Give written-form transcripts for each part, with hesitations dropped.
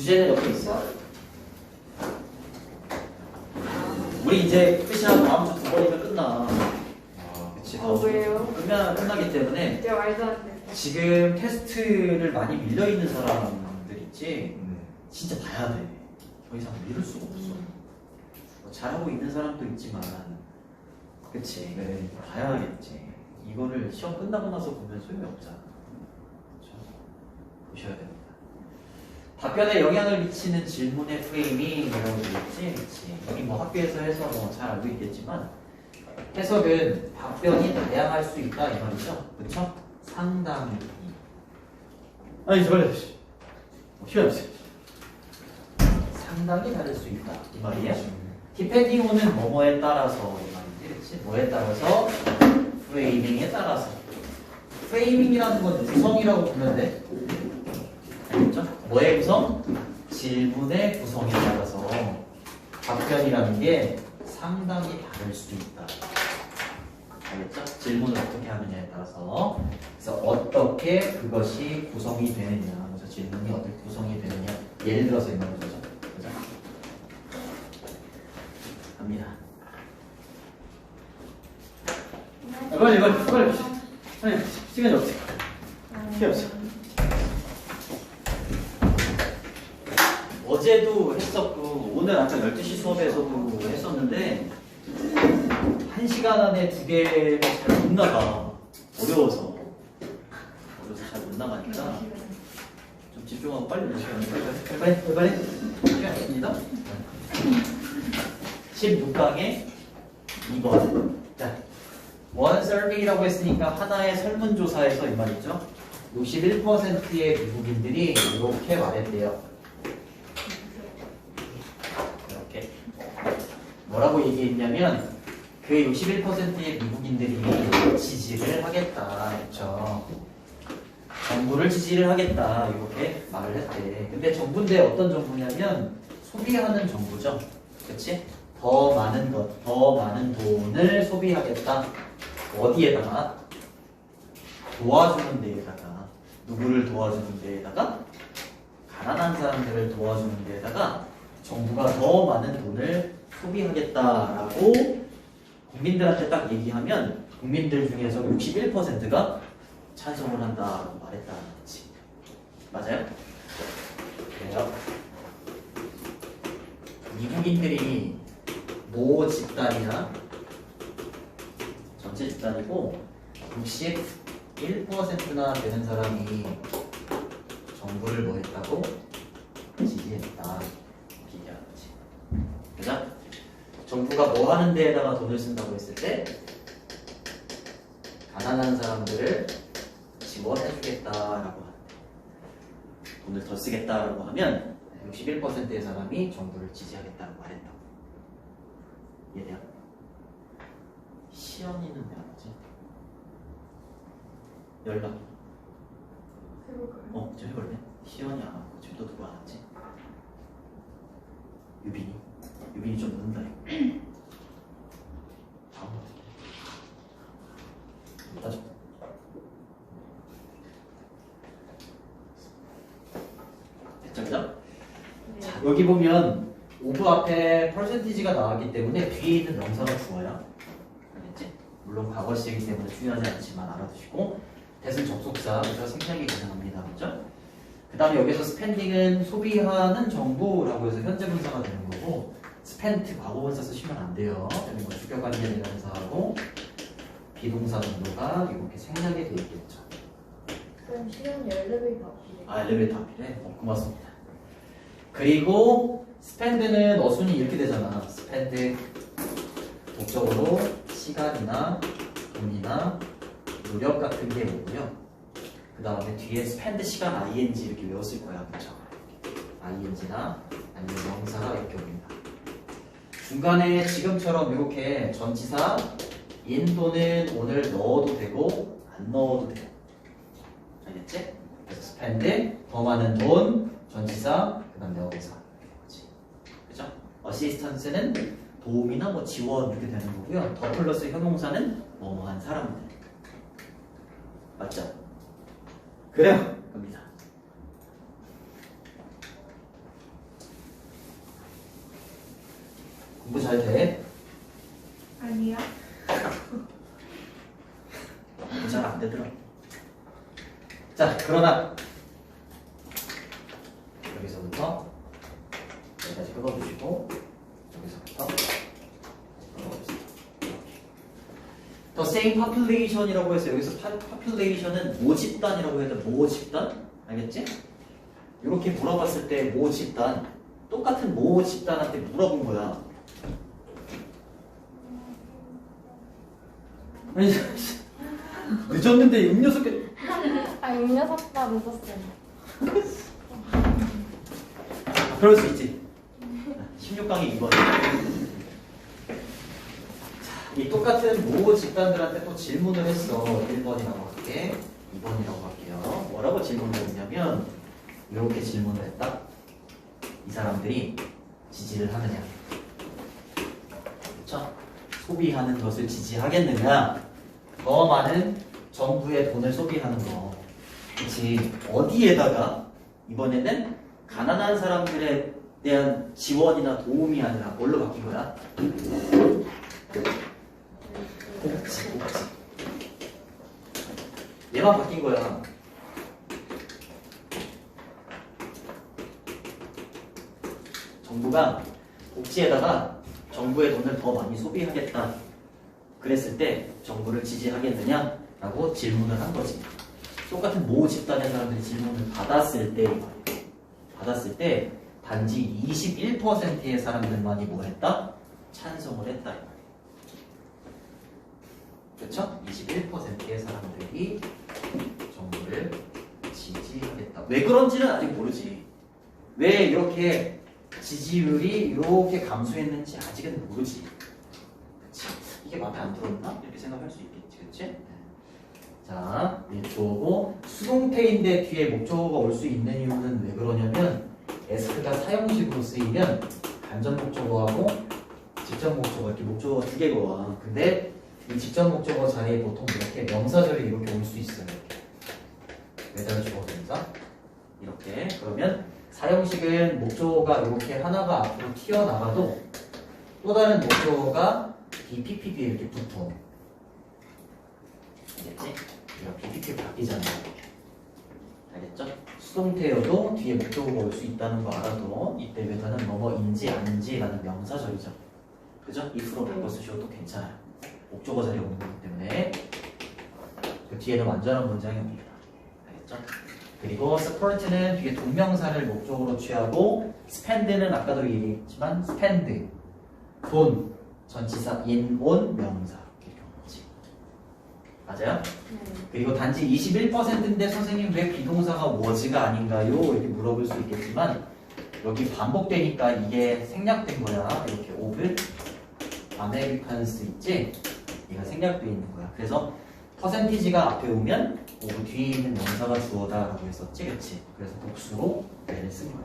주제는 옆에 있어. 우리 이제 끝이야. 다음 주 두 번이면 끝나. 아, 그치? 왜요? 끝나기 때문에 이제 말도 안 돼. 지금 테스트를 많이 밀려있는 사람들 있지? 네. 진짜 봐야 돼. 더 이상 미룰 수가 없어. 뭐 잘하고 있는 사람도 있지만, 그치? 네. 봐야겠지. 이거를 시험 끝나고 나서 보면 소용이 없잖아. 그렇죠? 보셔야 됩니다. 답변에 영향을 미치는 질문의 프레이밍이라고 되어 있지? 그치? 여기 뭐 학교에서 해서 뭐 잘 알고 있겠지만, 해석은 답변이 다양할 수 있다 이 말이죠. 그렇죠? 상당히. 아니 저래 쉬어야지. 상당히 다를 수 있다 이 말이에요. 디펜딩 온은 뭐뭐에 따라서 이 말이지. 그렇지? 뭐에 따라서? 프레이밍에 따라서. 프레이밍이라는 건 구성이라고 보면 돼. 알겠죠? 뭐의 구성? 질문의 구성에 따라서 답변이라는 게 상당히 다를 수 있다. 알겠죠? 질문을 어떻게 하느냐에 따라서. 그래서 어떻게 그것이 구성이 되느냐. 그래서 질문이 어떻게 구성이 되느냐. 예를 들어서 이런 거죠. 그죠? 갑니다. 빨리. 시간이 없어. 시간이 없어. 어제도 했었고, 오늘 아까 12시 수업에서도 했었는데, 1시간 안에 2개를 잘 못 나가. 어려워서 잘 못 나가니까 좀 집중하고 빨리 보시면 빨리 시간 있습니다. 16강에 2번. 자, 원 서베이라고 했으니까 하나의 설문조사에서 이 말이죠. 61%의 미국인들이 이렇게 말했대요. 이렇게 뭐라고 얘기했냐면 그 61%의 미국인들이 지지를 하겠다 했죠. 정부를 지지를 하겠다 이렇게 말을 했대. 근데 정부인데 어떤 정부냐면 소비하는 정부죠. 그치? 더 많은 것, 더 많은 돈을 소비하겠다. 어디에다가? 도와주는 데에다가. 누구를 도와주는 데에다가? 가난한 사람들을 도와주는 데에다가 정부가 더 많은 돈을 소비하겠다라고 국민들한테 딱 얘기하면 국민들 중에서 61%가 찬성을 한다라고 말했다는 거지. 맞아요? 그래요. 미국인들이 모 집단이나 전체 집단이고 61%나 되는 사람이 정부를 뭐 했다고? 지지했다. 얘기하는 거지. 그죠? 정부가 뭐 하는 데에다가 돈을 쓴다고 했을 때 가난한 사람들을 지원해주겠다라고 하는데 돈을 더 쓰겠다라고 하면 61%의 사람이 정부를 지지하겠다고 말했다고. 이해돼요? 시연이는 왜 안 하지? 연락. 해볼까요? 좀 해볼래? 시연이 안 하고 지금 또 누구 안 하지? 유빈이. 유빈이 좀 늦는다. 다음 거 맞아. 됐죠, 그죠? 네. 자, 여기 보면 오브 앞에 퍼센티지가 나왔기 때문에 뒤에 있는 명사가 주어야. 알겠지? 물론 과거시이기 때문에 중요하지 않지만 알아두시고 대승 접속사, 그래서 생략이 가능합니다. 그죠? 그 다음에 여기서 스펜딩은 소비하는 정부라고 해서 현재 분사가 되는 거고 스펜트 과거분사 쓰시면 안 돼요. 여기 뭐 주격관계 대명사하고 비동사 정도가 이렇게 생략이 되어 있겠죠. 그럼 시간이 엘리베이터 앞이래. 아, 엘리베이터 앞이래? 고맙습니다. 그리고 스펜드는 어순이 이렇게 되잖아. 스펜드 독적으로 시간이나 돈이나 노력 같은 게 오고요. 그 다음에 뒤에 스펜드 시간 ing 이렇게 외웠을 거야. 그쵸? ing나 아니면 명사가 이렇게 옵니다. 중간에 지금처럼 이렇게 전치사 인 또는 오늘 넣어도 되고 안 넣어도 돼요. 알겠지? 그래서 스펜드 더 많은 돈 전치사 그 다음 명사 그죠? 어시스턴스는 도움이나 뭐 지원 이렇게 되는 거고요. 더 플러스 형용사는 뭐뭐한 사람들 맞죠? 그래요. 겁니다. 잘 돼? 아니야. 잘 안 되더라. 자, 그러나 여기서부터 여기까지 끊어주시고 여기서부터 끊어주세요. The same population이라고 해서 여기서 population은 모집단이라고 해서 모집단? 알겠지? 이렇게 물어봤을 때 모집단 똑같은 모집단한테 물어본 거야. 아니 늦었는데 음료수 게 아, 음료수가 늦었어요. 그럴 수 있지. 16강이 2번. 이 똑같은 모 집단들한테 또 질문을 했어. 1번이라고 할게. 2번이라고 할게요. 뭐라고 질문을 했냐면 이렇게 질문을 했다. 이 사람들이 지지를 하느냐. 그렇죠? 소비하는 것을 지지하겠느냐. 더 많은 정부의 돈을 소비하는 거. 그치? 어디에다가 이번에는 가난한 사람들에 대한 지원이나 도움이 아니라 뭘로 바뀐 거야? 복지. 얘만 바뀐 거야. 정부가 복지에다가 정부의 돈을 더 많이 소비하겠다. 그랬을 때 정부를 지지하겠느냐? 라고 질문을 한 거지. 똑같은 모 집단의 사람들이 질문을 받았을 때 단지 21%의 사람들만이 뭐 했다? 찬성을 했다. 그렇죠? 21%의 사람들이 정부를 지지하겠다. 왜 그런지는 아직 모르지. 왜 이렇게 지지율이 이렇게 감소했는지 아직은 모르지. 그치? 이게 마음에 안 들었나? 이렇게 생각할 수 있겠지. 그치? 자, 목적어고 수동태인데 뒤에 목적어가 올 수 있는 이유는 왜 그러냐면 에스크가 사형식으로 쓰이면 간접 목적어하고 직접 목적어 이렇게 목적어가 두 개가 와. 근데 이 직접 목적어 자리에 보통 이렇게 명사절이 이렇게 올 수 있어요. 매달 주어 동사 이렇게. 그러면 사형식은 목적어가 이렇게 하나가 앞으로 튀어나가도 또 다른 목적어가 BPP 뒤에 이렇게 붙어. 알겠지? 이렇게 PPP 바뀌잖아요. 알겠죠? 수동태여도 뒤에 목적어가 올 수 있다는 거 알아도 이때 회사는 뭐뭐인지 아닌지라는 명사절이죠. 그죠? if로 바꿔 쓰셔도 괜찮아요. 목적어 자리에 오는 거기 때문에 그 뒤에는 완전한 문장이 옵니다. 알겠죠? 그리고 support는 뒤에 동명사를 목적으로 취하고 spend는 아까도 얘기했지만 spend 돈 전치사 in on 명사 이렇게 오는 거지. 맞아요? 그리고 단지 21%인데 선생님 왜 비동사가 was가 아닌가요? 이렇게 물어볼 수 있겠지만 여기 반복되니까 이게 생략된 거야. 이렇게 of Americans 있지? 얘가 생략되어 있는 거야. 그래서 퍼센티지가 앞에 오면 of 뒤에 있는 명사가 주어다 라고 했었지, 그치? 그래서 복수로 얘를 쓴 거야.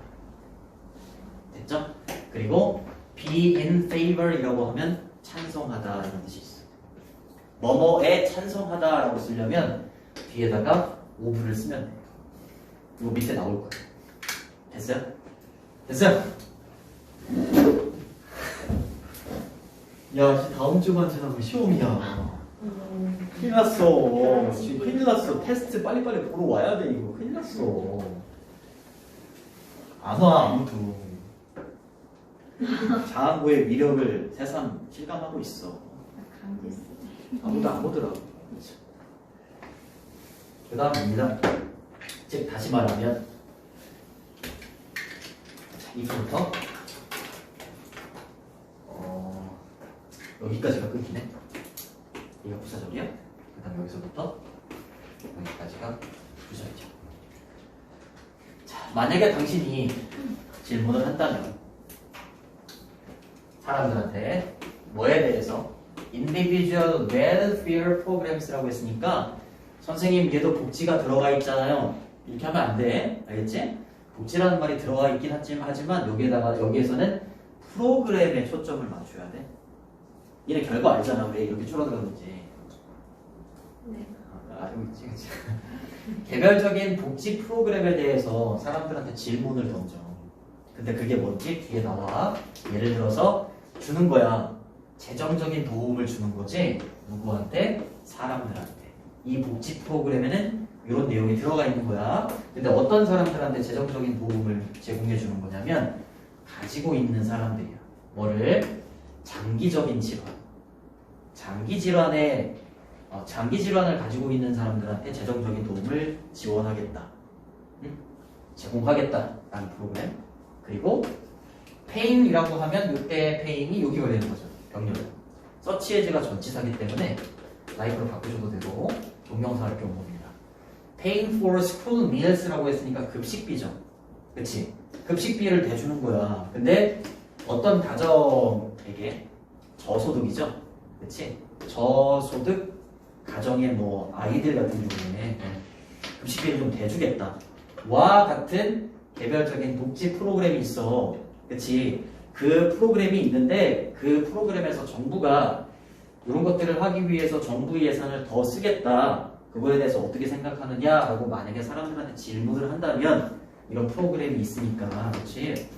됐죠? 그리고 be in favor 이라고 하면 찬성하다 이런 뜻이 있어. 뭐뭐에 찬성하다 라고 쓰려면 뒤에다가 of를 쓰면 돼. 이거 밑에 나올 거야. 됐어요? 됐어요? 야, 다음 주만 지나면 시험이야. 큰일 났어. 지금 큰일 났어. 테스트 빨리빨리 보러 와야 돼, 이거. 큰일 났어. 안 와, 아무도. 장항고의 위력을 새삼 실감하고 있어. 아무도 안 보더라. 그 다음입니다. 즉, 다시 말하면, 이부터 여기까지가 끝이네. 이거 부사절이야. 그 다음 여기서부터 여기까지가 부사절이죠. 자, 만약에 당신이 질문을 한다면 사람들한테 뭐에 대해서 individual welfare programs라고 했으니까 선생님 얘도 복지가 들어가 있잖아요. 이렇게 하면 안 돼. 알겠지? 복지라는 말이 들어가 있긴 하지만 여기에서는 프로그램에 초점을 맞춰야 돼. 얘네 결과 알잖아. 왜 이렇게 줄어들었는지. 네. 알고 있지, 그치? 개별적인 복지 프로그램에 대해서 사람들한테 질문을 던져. 근데 그게 뭔지 뒤에 나와. 예를 들어서 주는 거야. 재정적인 도움을 주는 거지. 누구한테? 사람들한테. 이 복지 프로그램에는 이런 내용이 들어가 있는 거야. 근데 어떤 사람들한테 재정적인 도움을 제공해 주는 거냐면 가지고 있는 사람들이야. 뭐를? 장기적인 질환. 장기 질환을 가지고 있는 사람들한테 재정적인 도움을 지원하겠다. 응? 제공하겠다라는 프로그램. 그리고 페인이라고 하면 이때 페인이 여기 걸리는 거죠. 병렬. 서치에즈가 전치사기 때문에 라이프로 바꾸셔도 되고 동명사 이렇게 온 겁니다. Paying for school meals라고 했으니까 급식비죠. 그치? 급식비를 대주는 거야. 근데 어떤 가정에게 저소득이죠. 그치? 저소득 가정의 뭐 아이들 같은 경우에 급식비를 좀 대주겠다. 와 같은 개별적인 복지 프로그램이 있어. 그치? 그 프로그램이 있는데 그 프로그램에서 정부가 이런 것들을 하기 위해서 정부 예산을 더 쓰겠다. 그거에 대해서 어떻게 생각하느냐라고 만약에 사람들한테 질문을 한다면 이런 프로그램이 있으니까 그렇지?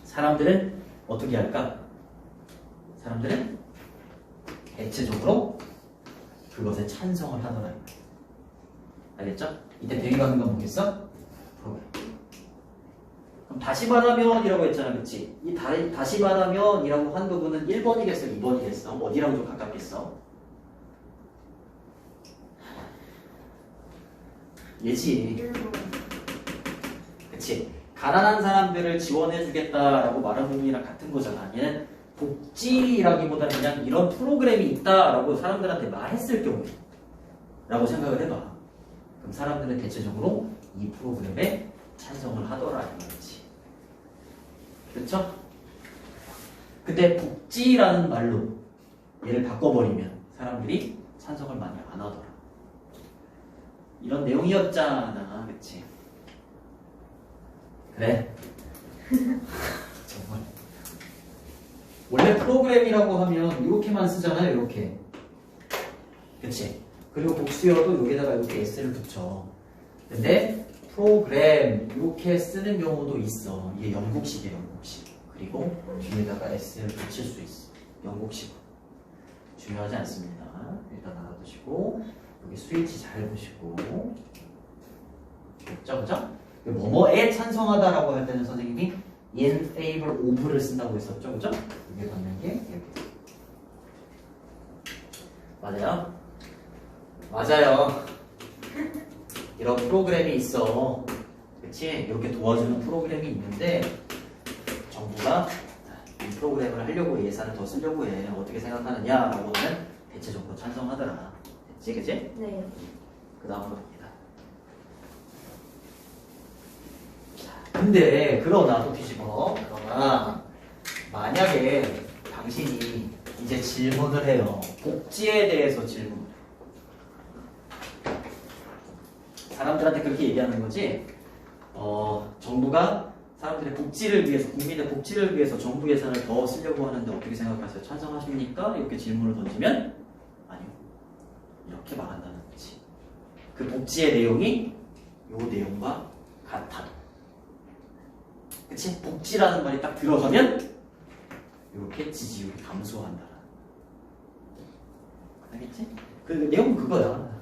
사람들은 어떻게 할까? 사람들은 대체적으로 그것에 찬성을 하더라. 알겠죠? 이때 대위가 하는 건 뭐겠어? 프로그램. 그럼 다시 말하면 이라고 했잖아. 그치? 이 다시 말하면 이라고 한 부분은 1번이겠어? 2번이겠어? 어디랑 좀 가깝겠어? 얘지. 그치? 가난한 사람들을 지원해주겠다라고 말한 부분이랑 같은 거잖아. 얘는 복지라기보다는 그냥 이런 프로그램이 있다라고 사람들한테 말했을 경우에 라고 생각을 해봐. 그럼 사람들은 대체적으로 이 프로그램에 찬성을 하더라 이거지. 그렇죠? 근데 복지라는 말로 얘를 바꿔버리면 사람들이 찬성을 많이 안 하더라. 이런 내용이었잖아. 그치? 그래? 정말 원래 프로그램이라고 하면 이렇게만 쓰잖아요. 이렇게. 그치? 그리고 복수여도 여기다가 이렇게 s를 붙여. 근데 프로그램 이렇게 쓰는 경우도 있어. 이게 영국식이에요. 영국식. 그리고 뒤에다가 s를 붙일 수 있어. 영국식으로. 중요하지 않습니다. 일단 알아두시고 여기 스위치 잘 보시고 됐죠? 그죠? 뭐뭐에 찬성하다라고 할 때는 선생님이 in favor of를 쓴다고 했었죠? 그죠? 이게 받는 게 여기. 맞아요? 맞아요. 이런 프로그램이 있어. 그치? 이렇게 도와주는 프로그램이 있는데 정부가 이 프로그램을 하려고 예산을 더 쓰려고 해. 어떻게 생각하느냐라고는 대체적으로 찬성하더라. 됐지? 그치? 네. 그 다음으로 갑니다. 근데 그러나 또 뒤집어. 그러나 만약에 당신이 이제 질문을 해요. 복지에 대해서 질문. 사람들한테 그렇게 얘기하는 거지. 정부가 사람들의 복지를 위해서, 국민의 복지를 위해서 정부 예산을 더 쓰려고 하는데 어떻게 생각하세요? 찬성하십니까? 이렇게 질문을 던지면 아니요. 이렇게 말한다는 거지. 그 복지의 내용이 요 내용과 같아도. 그치? 복지라는 말이 딱 들어가면 이렇게 지지율이 감소한다. 알겠지? 그 내용은 그거야.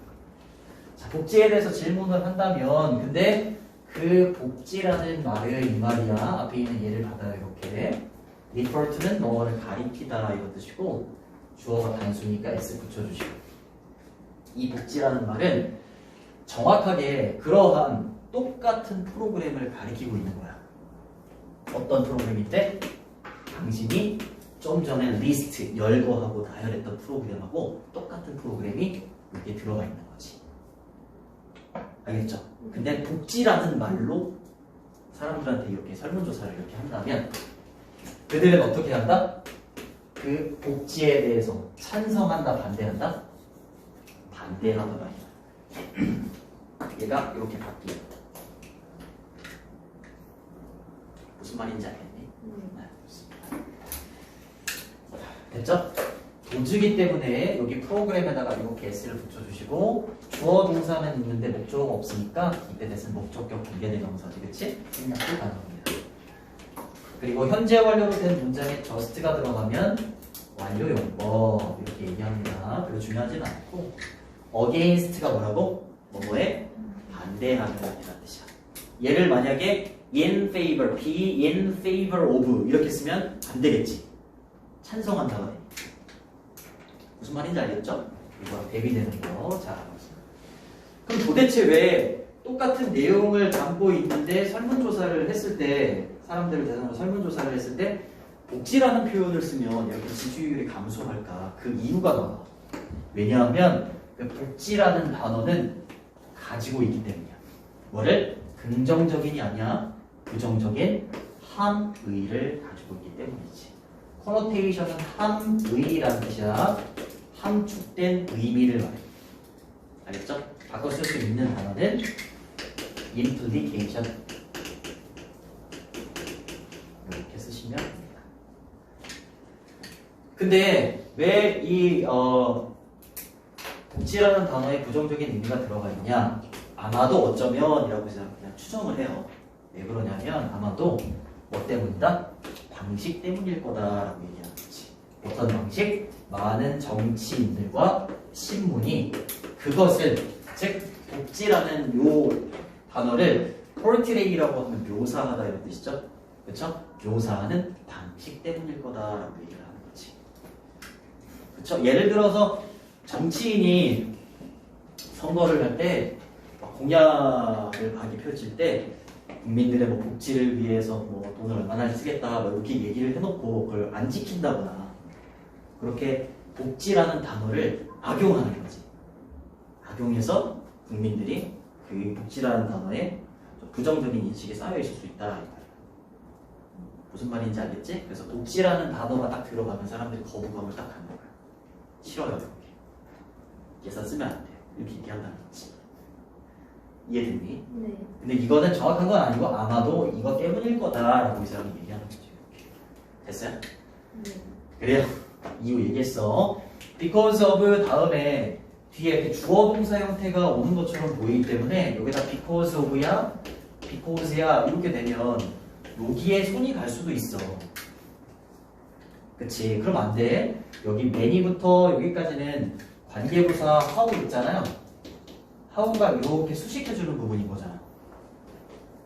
자, 복지에 대해서 질문을 한다면 근데 그 복지라는 말의 이 말이야. 앞에 있는 예를 받아요. 이렇게 refer to는 뭐를 가리키다 이런 뜻이고 주어가 단수니까 s 붙여주시고 이 복지라는 말은 정확하게 그러한 똑같은 프로그램을 가리키고 있는 거야. 어떤 프로그램인데? 당신이 좀 전에 리스트 열거하고 나열했던 프로그램하고 똑같은 프로그램이 여기에 들어가 있는 거지. 알겠죠? 근데 복지라는 말로 사람들한테 이렇게 설문조사를 이렇게 한다면 그들은 어떻게 한다? 그 복지에 대해서 찬성한다, 반대한다? 반대하더라. 얘가 이렇게 바뀌어. 무슨 말인지 알겠니? 네, 됐죠? 도주기 때문에 여기 프로그램에다가 이렇게 s를 붙여주시고 주어 동사는 있는데 목적어가 없으니까 이때 됐으면 목적격 관계대명사지. 그치? 생략도 가능합니다. 그리고 현재 완료로 된 문장에 just가 들어가면 완료 용법 이렇게 얘기합니다. 별로 중요하지는 않고 against가 뭐라고? 뭐뭐에 반대하는 이라는 뜻이야. 얘를 만약에 in favor, be in favor of 이렇게 쓰면 안 되겠지. 찬성한다가 돼. 무슨 말인지 알겠죠? 이거랑 대비되는 거. 자, 그럼 도대체 왜 똑같은 내용을 담고 있는데 설문조사를 했을 때 사람들을 대상으로 설문조사를 했을 때 복지라는 표현을 쓰면 이렇게 지지율이 감소할까? 그 이유가 나와. 왜냐하면 그 복지라는 단어는 가지고 있기 때문이야. 뭐를? 긍정적인이 아니야. 부정적인 함의를 가지고 있기 때문이지. 코노테이션은 함의라는 뜻이야. 함축된 의미를 말해. 알겠죠? 바꿔 쓸 수 있는 단어는 implication. 이렇게 쓰시면 됩니다. 근데 왜 이 복지라는 단어에 부정적인 의미가 들어가 있냐? 아마도 어쩌면 이라고 그냥 추정을 해요. 왜 그러냐면 아마도 뭐 때문이다? 방식 때문일 거다라고 얘기하는 거지. 어떤 방식? 많은 정치인들과 신문이 그것을 즉 복지라는 요 단어를 portray라고 하면 묘사하다 이런 뜻이죠. 그렇죠? 묘사하는 방식 때문일 거다라고 얘기를 하는 거지. 그렇죠? 예를 들어서 정치인이 선거를 할 때 공약을 많이 펼칠 때 국민들의 뭐 복지를 위해서 뭐 돈을 얼마나 쓰겠다 뭐 이렇게 얘기를 해놓고 그걸 안 지킨다거나 그렇게 복지라는 단어를 악용하는 거지. 악용해서 국민들이 그 복지라는 단어에 부정적인 인식이 쌓여 있을 수 있다. 무슨 말인지 알겠지? 그래서 복지라는 단어가 딱 들어가면 사람들이 거부감을 딱 갖는 거야. 싫어요, 이렇게. 예산 쓰면 안 돼. 이렇게 얘기한다는 거지. 이해됐니? 네. 근데 이거는 정확한 건 아니고 아마도 이거 때문일 거다라고 이 사람이 얘기하는 거지. 됐어요? 네. 그래요. 이유 얘기했어. because of 다음에 뒤에 주어 동사 형태가 오는 것처럼 보이기 때문에 여기다 because of야 because야 이렇게 되면 여기에 손이 갈 수도 있어. 그치? 그럼 안 돼. 여기 many부터 여기까지는 관계부사 how 있잖아요. how가 이렇게 수식해주는 부분인 거잖아.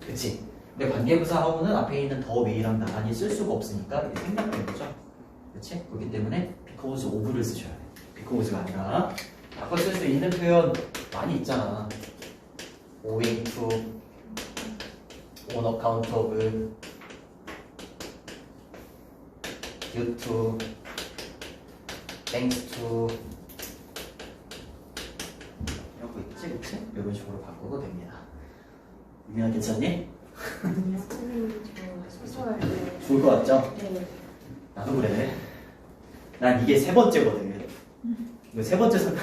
그치? 근데 관계부사 how는 앞에 있는 더 way랑 나란히 쓸 수가 없으니까 이게 생략된 거죠. 그치? 그렇기 때문에 because of를 쓰셔야 돼. because가 아니라 바꿔 쓸 수 있는 표현 많이 있잖아. owing to, on account of, due to, thanks to 이런 거 있지, 그치? 이런 식으로 바꾸도 됩니다. 유미야 괜찮니? 선생님 저 소설 좋을 것 같죠? 네. 나도 그래. 난 이게 세 번째거든. 이거 세 번째 선.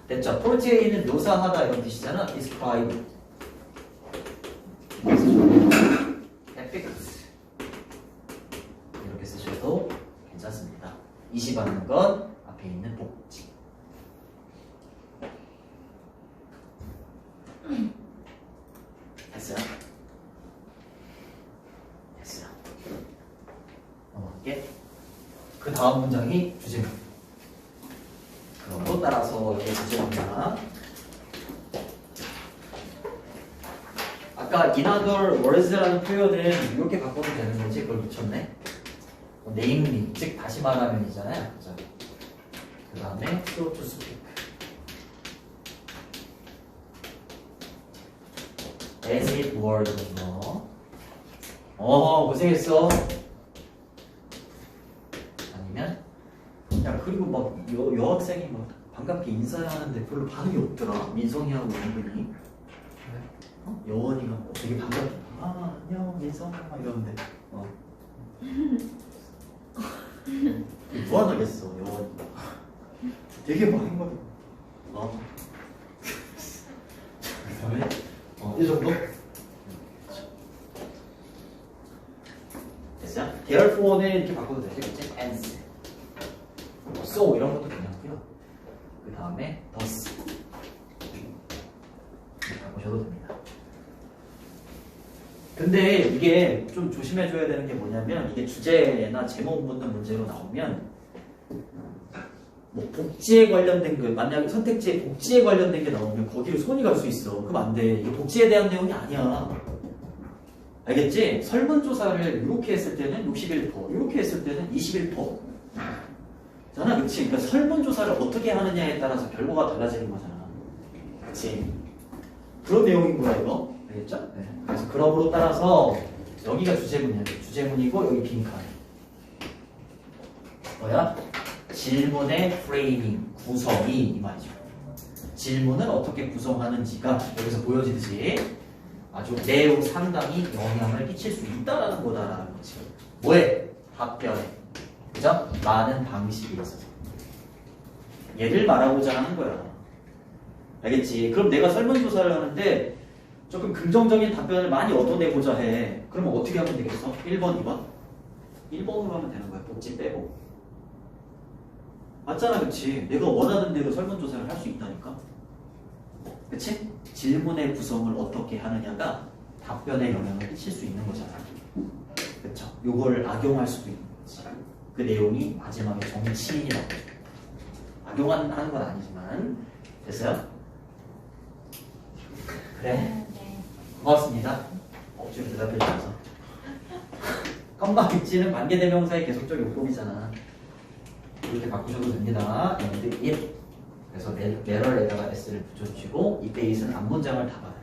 됐죠? 포르티에이는 묘사하다 이런 뜻이잖아. describe. epics. 이렇게 쓰셔도 괜찮습니다. 이시받는 건 앞에 있는 복지. 됐어요? 됐어요. 넘어갈게. 그 다음 문장이 주제문. 그럼 따라서 여기 주제문이나 아까 in other words라는 표현은 이렇게 바꿔도 되는 거지 그걸 붙였네. namely, 즉 다시 말하면이잖아요. 그죠? 그 다음에 so to speak. as it were 이런 거. 고생했어. 아니면 야 그리고 막 여학생이 막 반갑게 인사하는데 별로 반응이 없더라. 민성이하고 은근히 여원이가 되게 반갑게 안녕 민성아 막 이러는데 무한하겠어 여원이가 되게 막 행복해. 그 다음에 이 정도? 됐어요? therefore는 이렇게 바꿔도 되지, 그치? hence, so 이런 것도 괜찮고요. 그 다음에 thus 바꾸셔도 됩니다. 근데 이게 좀 조심해줘야 되는 게 뭐냐면 이게 주제나 제목 묻는 문제로 나오면 뭐 복지에 관련된 거 만약에 선택지에 복지에 관련된 게 나오면 거기로 손이 갈 수 있어. 그럼 안 돼. 이게 복지에 대한 내용이 아니야. 알겠지? 설문조사를 이렇게 했을 때는 61%, 이렇게 했을 때는 21%. 잖아, 그치? 그러니까 설문조사를 어떻게 하느냐에 따라서 결과가 달라지는 거잖아. 그치? 그런 내용인 거야, 이거. 알겠죠? 네. 그래서 그럼으로 따라서 여기가 주제문이야. 주제문이고 여기 빈칸. 뭐야? 질문의 프레이밍, 구성이 이 말이죠. 질문을 어떻게 구성하는지가 여기서 보여지듯이 아주 내용 상당히 영향을 끼칠 수 있다라는 거다라는 거지. 뭐에? 답변에. 그죠? 많은 방식이 있어서. 얘를 말하고자 하는 거야. 알겠지? 그럼 내가 설문조사를 하는데 조금 긍정적인 답변을 많이 얻어내고자 해. 그러면 어떻게 하면 되겠어? 1번, 2번? 1번으로 하면 되는 거야. 복지 빼고. 맞잖아, 그치? 내가 원하는 대로 설문조사를 할 수 있다니까. 그치? 질문의 구성을 어떻게 하느냐가 답변에 영향을 끼칠 수 있는 거잖아. 그쵸? 요걸 악용할 수도 있는 거지. 그 내용이 마지막에 정치인이 나오죠. 악용하는 건 아니지만. 됐어요? 그래. 네. 고맙습니다. 억지로 대답해 주셔서. 껌과 입지는 관계대명사의 계속적 용법이잖아. 이렇게 바꾸셔도 됩니다. 얘네들 if. 그래서 내럴에다가 s를 붙여주시고 if it은 앞문장을 다 받아요.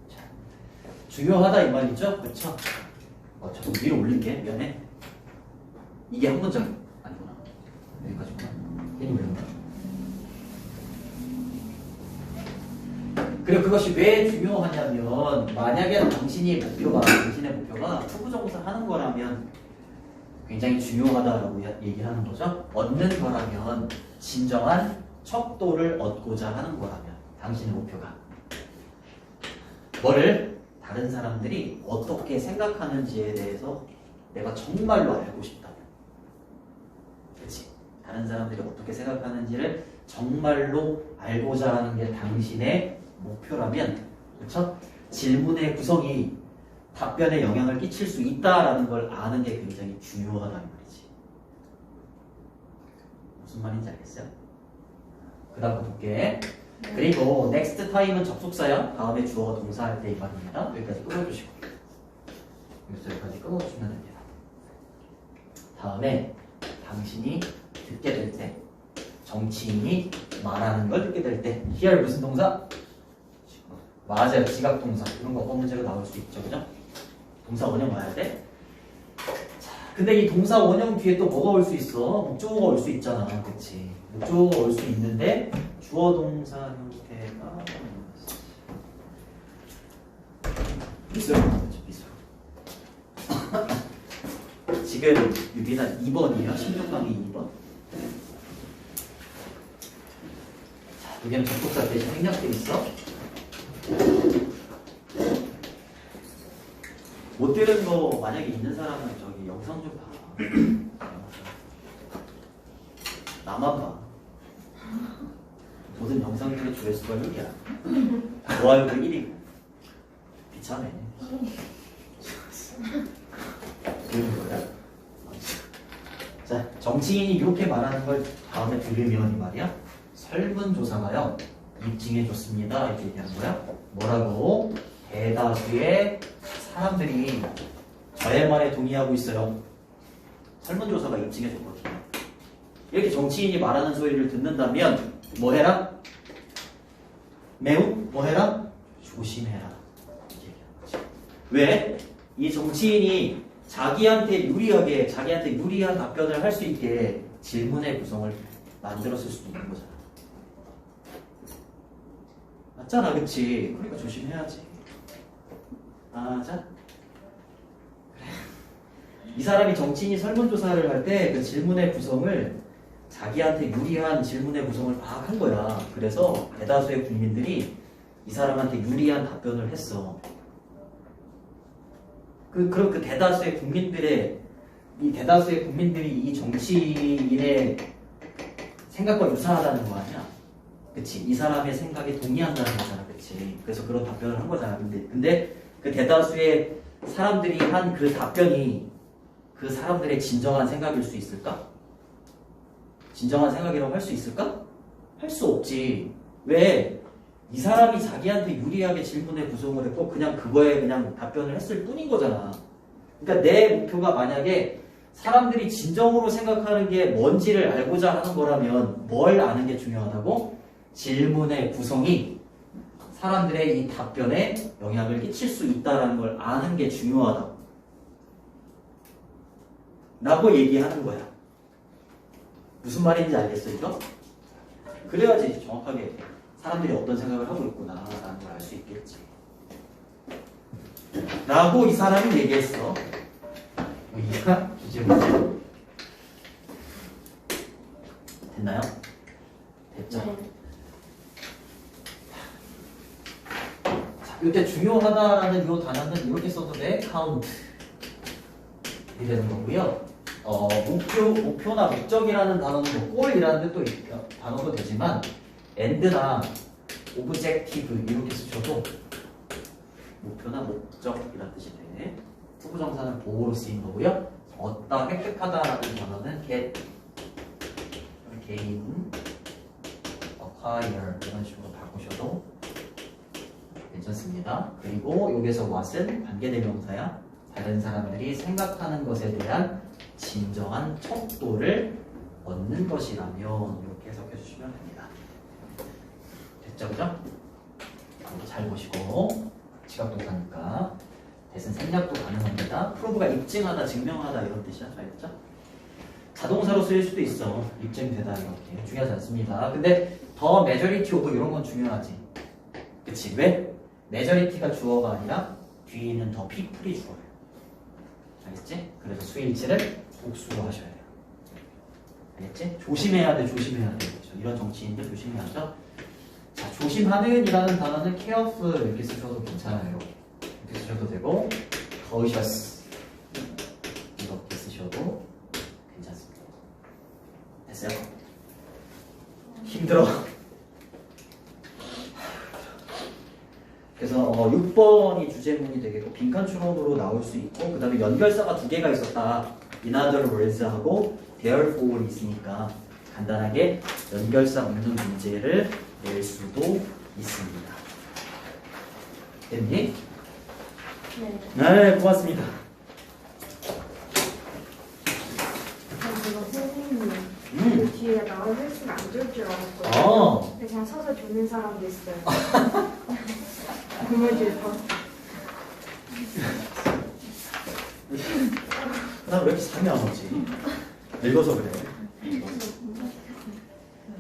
자, 중요하다 이 말이죠? 그쵸? 조금 위로 올릴게. 미안해. 이게 한 문장 아니구나. 여기까지구나. 괜히 올렸나? 그리고 그것이 왜 중요하냐면 만약에 당신의 목표가 투부정사 하는 거라면 굉장히 중요하다라고 얘기하는 거죠. 얻는 거라면 진정한 척도를 얻고자 하는 거라면 당신의 목표가 뭐를 다른 사람들이 어떻게 생각하는지에 대해서 내가 정말로 알고 싶다면 그렇지. 다른 사람들이 어떻게 생각하는지를 정말로 알고자 하는 게 당신의 목표라면, 그렇죠? 질문의 구성이 답변에 영향을 끼칠 수 있다라는 걸 아는 게 굉장히 중요하다는 말이지. 무슨 말인지 알겠어요? 그 다음 거 볼게. 그리고 next time은 접속사야. 다음에 주어가 동사할 때 이 말입니다. 여기까지 끊어주시고 여기까지 끊어주시면 됩니다. 다음에 당신이 듣게 될 때, 정치인이 말하는 걸 듣게 될 때, hear 무슨 동사? 맞아요. 지각동사. 이런 거 어법 문제로 나올 수 있죠. 그죠? 동사 원형 와야 돼? 자, 근데 이 동사 원형 뒤에 또 뭐가 올 수 있어? 목적어가 올 수 있잖아. 그치? 목적어가 올 수 있는데 주어 동사 형태가 미술 나오죠. 미술. 지금 유빈아 2번이에요. 16강이 2번. 자, 여기는 접속사 대신 생략돼 있어. 못 들은 거 만약에 있는 사람은 저기 영상 좀 봐. 나만 봐. 모든 영상들의 조회수가 1이야. 좋아요도 1이고. 비참해. 그런 거야. 자, 정치인이 이렇게 말하는 걸 다음에 들으면 이 말이야. 설문조사가요. 입증해줬습니다. 이렇게 얘기하는 거야. 뭐라고? 대다수의 사람들이 저의 말에 동의하고 있어요. 설문조사가 입증해줬거든요. 이렇게 정치인이 말하는 소리를 듣는다면 뭐 해라? 매우 뭐 해라? 조심해라. 이렇게 얘기하는 거지. 왜? 이 정치인이 자기한테 유리한 답변을 할 수 있게 질문의 구성을 만들었을 수도 있는 거잖아. 맞잖아, 그치? 그러니까 조심해야지. 맞아? 그래. 이 사람이 정치인이 설문조사를 할 때 그 질문의 구성을 자기한테 유리한 질문의 구성을 막 한 거야. 그래서 대다수의 국민들이 이 사람한테 유리한 답변을 했어. 그럼 그 대다수의 국민들이 이 정치인의 생각과 유사하다는 거 아니야? 그치? 이 사람의 생각에 동의한다는 거잖아, 그치? 그래서 그런 답변을 한 거잖아. 근데 그 대다수의 사람들이 한 그 답변이 그 사람들의 진정한 생각일 수 있을까? 진정한 생각이라고 할 수 있을까? 할 수 없지. 왜? 이 사람이 자기한테 유리하게 질문의 구성을 했고 그냥 그거에 그냥 답변을 했을 뿐인 거잖아. 그러니까 내 목표가 만약에 사람들이 진정으로 생각하는 게 뭔지를 알고자 하는 거라면 뭘 아는 게 중요하다고? 질문의 구성이 사람들의 이 답변에 영향을 끼칠 수 있다는 걸 아는 게 중요하다고 라고 얘기하는 거야. 무슨 말인지 알겠어 이거? 그래야지 정확하게 사람들이 어떤 생각을 하고 있구나 라는 걸 알 수 있겠지 라고 이 사람이 얘기했어. 여기가 주제 문제 됐나요? 됐죠? 네. 자, 이때 중요하다라는 이 단어는 이렇게 써도 돼. count 이 되는 거고요. 목표나 목적이라는 단어는 뭐 골이라는 뜻도 단어도 되지만 and나 objective 이렇게 쓰셔도 목표나 목적이라는 뜻이 돼. 투부정사는 보호로 쓰인 거고요. 얻다, 획득하다라는 단어는 get, gain, acquire 이런 식으로 바꾸셔도 괜찮습니다. 그리고 여기서 what은 관계대명사야. 다른 사람들이 생각하는 것에 대한 진정한 척도를 얻는 것이라면 이렇게 해석해 주시면 됩니다. 됐죠, 그죠? 잘 보시고 지각동사니까 대신 생략도 가능합니다. 프로브가 입증하다, 증명하다 이런 뜻이야. 알겠죠? 자동사로 쓰일 수도 있어. 입증되다 이렇게 중요하지 않습니다. 근데 더 메저리티 오브 이런 건 중요하지. 그치? 왜? 메저리티가 주어가 아니라 뒤에 있는 더 피플이 주어예요. 알겠지? 그래서 수일치를 복수로 하셔야 돼요. 알겠지? 조심해야 돼, 조심해야 돼. 그렇죠? 이런 정치인들 조심해야죠. 자, 조심하는 이라는 단어는 careful 이렇게 쓰셔도 괜찮아요. 이렇게 쓰셔도 되고 cautious 이렇게 쓰셔도 괜찮습니다. 됐어요? 힘들어. 그래서 6번이 주제문이 되겠고 빈칸 추론으로 나올 수 있고 그 다음에 연결사가 2개가 있었다. In other words 하고 therefore 있으니까 간단하게 연결사 없는 문제를 낼 수도 있습니다. 됐니? 네. 네, 고맙습니다. 제가 선생님 그 뒤에 나온 헬스가 안 좋을 줄 알았거든요. 근데 그냥 서서 조는 사람도 있어요. 그물질서. 난 왜 이렇게 잠이 안 오지? 늙어서 그래.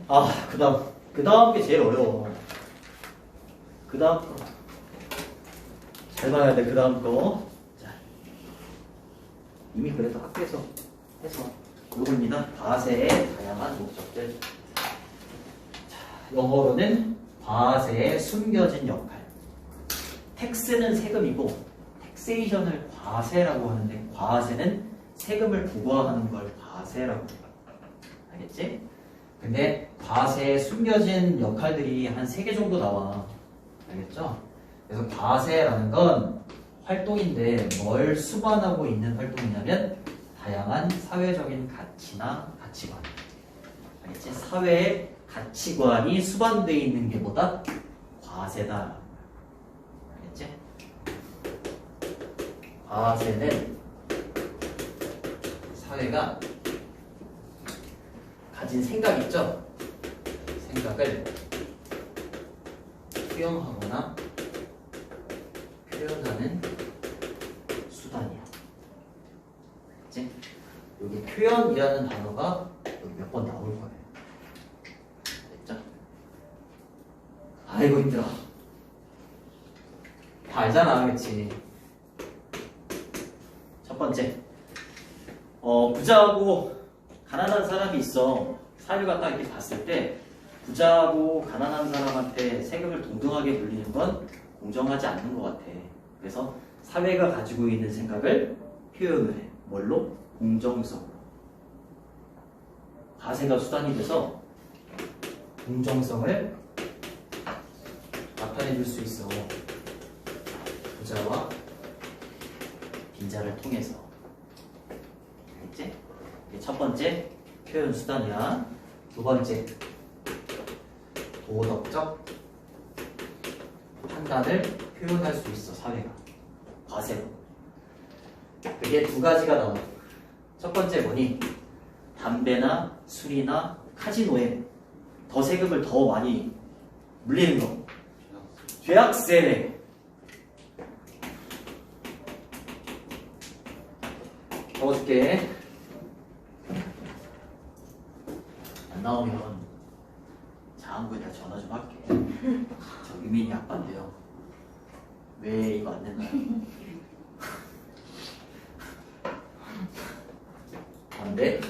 아, 그 다음 게 제일 어려워. 그 다음 거. 잘 봐야 돼, 그 다음 거. 자, 이미 그래도 학교에서 해서 요겁니다. 과세의 다양한 목적들. 자, 영어로는 과세의 숨겨진 역할. 텍스는 세금이고, 텍세이션을 과세라고 하는데, 과세는 세금을 부과하는 걸 과세라고 해요. 알겠지? 근데 과세에 숨겨진 역할들이 한 3개 정도 나와. 알겠죠? 그래서 과세라는 건 활동인데 뭘 수반하고 있는 활동이냐면 다양한 사회적인 가치나 가치관. 알겠지? 사회의 가치관이 수반되어 있는 게 뭐다? 과세다. 알겠지? 과세는 사회가 가진 생각 있죠? 생각을 투영하거나 표현하는 수단이야. 알겠지? 여기 표현이라는 단어가 여기 몇 번 나올 거예요. 됐죠? 아이고 힘들어. 다 알잖아, 그치? 첫 번째, 부자하고 가난한 사람이 있어. 사회가 딱 이렇게 봤을 때 부자하고 가난한 사람한테 세금을 동등하게 물리는 건 공정하지 않는 것 같아. 그래서 사회가 가지고 있는 생각을 표현을 해. 뭘로? 공정성으로. 과세가 수단이 돼서 공정성을 나타내 줄 수 있어. 부자와 빈자를 통해서. 알겠지? 이게 첫 번째 표현 수단이야. 두 번째 도덕적 판단을 표현할 수 있어. 사회가 과세로. 그게 두 가지가 나와. 첫 번째 뭐니? 담배나 술이나 카지노에 더 세금을 더 많이 물리는 거. 죄악세. 적어줄게. 안 나오면 자한부에다 전화 좀 할게. 저 유민이 아빠인데요. 왜 이거 안 된다? 담배,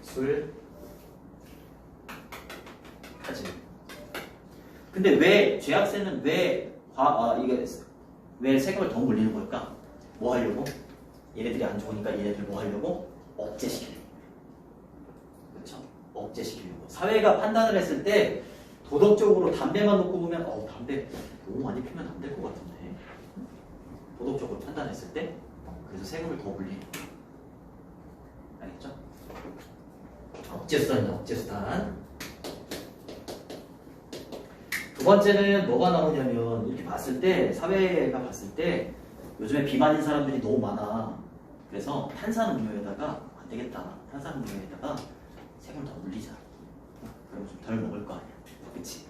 술, 카지노. 근데 왜 죄악세는 이게 왜 세금을 더 물리는 걸까? 뭐 하려고? 얘네들이 안 좋으니까 얘네들 뭐 하려고? 억제시키려고. 그렇죠? 억제시키려고. 사회가 판단을 했을 때 도덕적으로 담배만 놓고 보면 담배 너무 많이 피면 안 될 것 같은데. 도덕적으로 판단했을 때 그래서 세금을 더 물리는 거예요. 알겠죠? 억제수단이야, 억제수단. 두 번째는 뭐가 나오냐면 이렇게 봤을 때 사회가 봤을 때 요즘에 비만인 사람들이 너무 많아. 그래서 탄산음료에다가 안 되겠다. 탄산음료에다가 세금을 더 물리자. 그럼 좀 덜 먹을 거 아니야. 그치?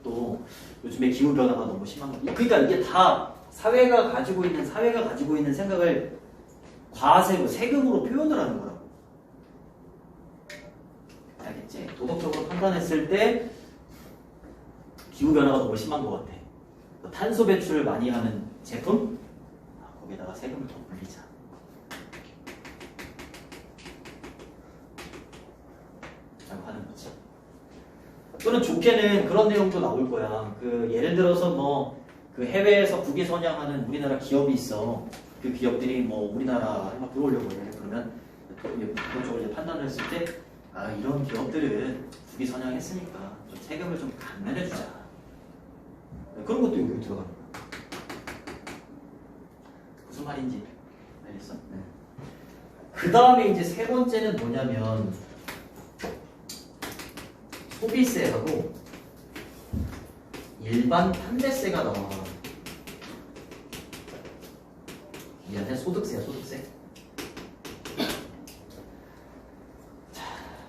또 요즘에 기후변화가 너무 심한 거. 그러니까 이게 다 사회가 가지고 있는 생각을 과세로 세금으로 표현을 하는 거라고. 알겠지? 도덕적으로 판단했을 때 기후변화가 너무 심한 것 같아. 탄소 배출을 많이 하는 제품? 거기다가 세금을 더 물리자. 라고 하는 거지. 또는 좋게는 그런 내용도 나올 거야. 예를 들어서 그 해외에서 국위 선양하는 우리나라 기업이 있어. 그 기업들이 우리나라에 막 들어오려고 해. 그러면 그런 쪽으로 판단을 했을 때 이런 기업들은 국위 선양했으니까 좀 세금을 좀 감면해주자. 그런 것도 여기 들어가는 거야. 무슨 말인지 알겠어? 네. 그 다음에 이제 세 번째는 뭐냐면 소비세하고 일반 판매세가 나와. 미안해, 소득세야, 소득세. 자,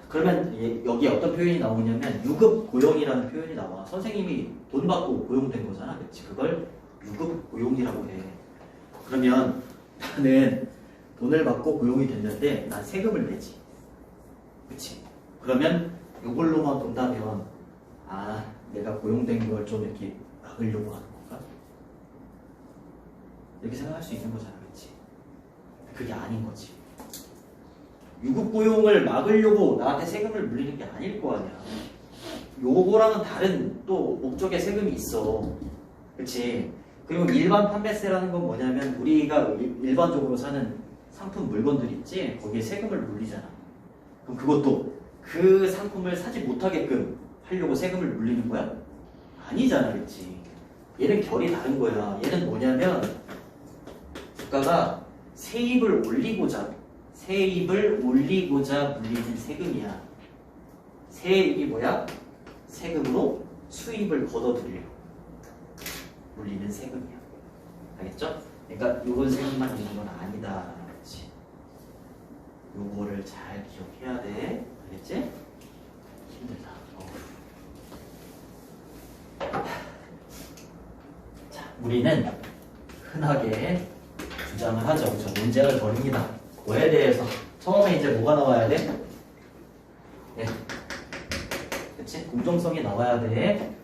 그러면 여기 어떤 표현이 나오냐면 유급 고용이라는 표현이 나와. 선생님이 돈 받고 고용된 거잖아, 그렇지? 그걸 유급 고용이라고 해. 그러면 나는 돈을 받고 고용이 됐는데 난 세금을 내지, 그렇지? 그러면 이걸로만 본다면 내가 고용된 걸 좀 이렇게 막으려고 하는 건가? 이렇게 생각할 수 있는 거잖아, 그렇지? 그게 아닌 거지. 유급 고용을 막으려고 나한테 세금을 물리는 게 아닐 거 아니야. 요거랑은 다른 또 목적의 세금이 있어, 그렇지? 그리고 일반 판매세라는 건 뭐냐면 우리가 일반적으로 사는 상품 물건들 있지? 거기에 세금을 물리잖아. 그럼 그것도 그 상품을 사지 못하게끔 하려고 세금을 물리는 거야? 아니잖아, 그렇지? 얘는 결이 다른 거야. 얘는 뭐냐면 국가가 세입을 올리고자 물리는 세금이야. 세입이 뭐야? 세금으로 수입을 걷어들이려고 물리는 세금이야. 알겠죠? 그러니까 요런 세금만 있는 건 아니다. 그렇지? 요거를 잘 기억해야 돼. 알겠지? 힘들다. 자, 우리는 흔하게 주장을 하죠. 그렇죠? 논쟁을 벌입니다. 뭐에 대해서? 처음에 이제 뭐가 나와야 돼? 네. 그치? 공정성이 나와야 돼.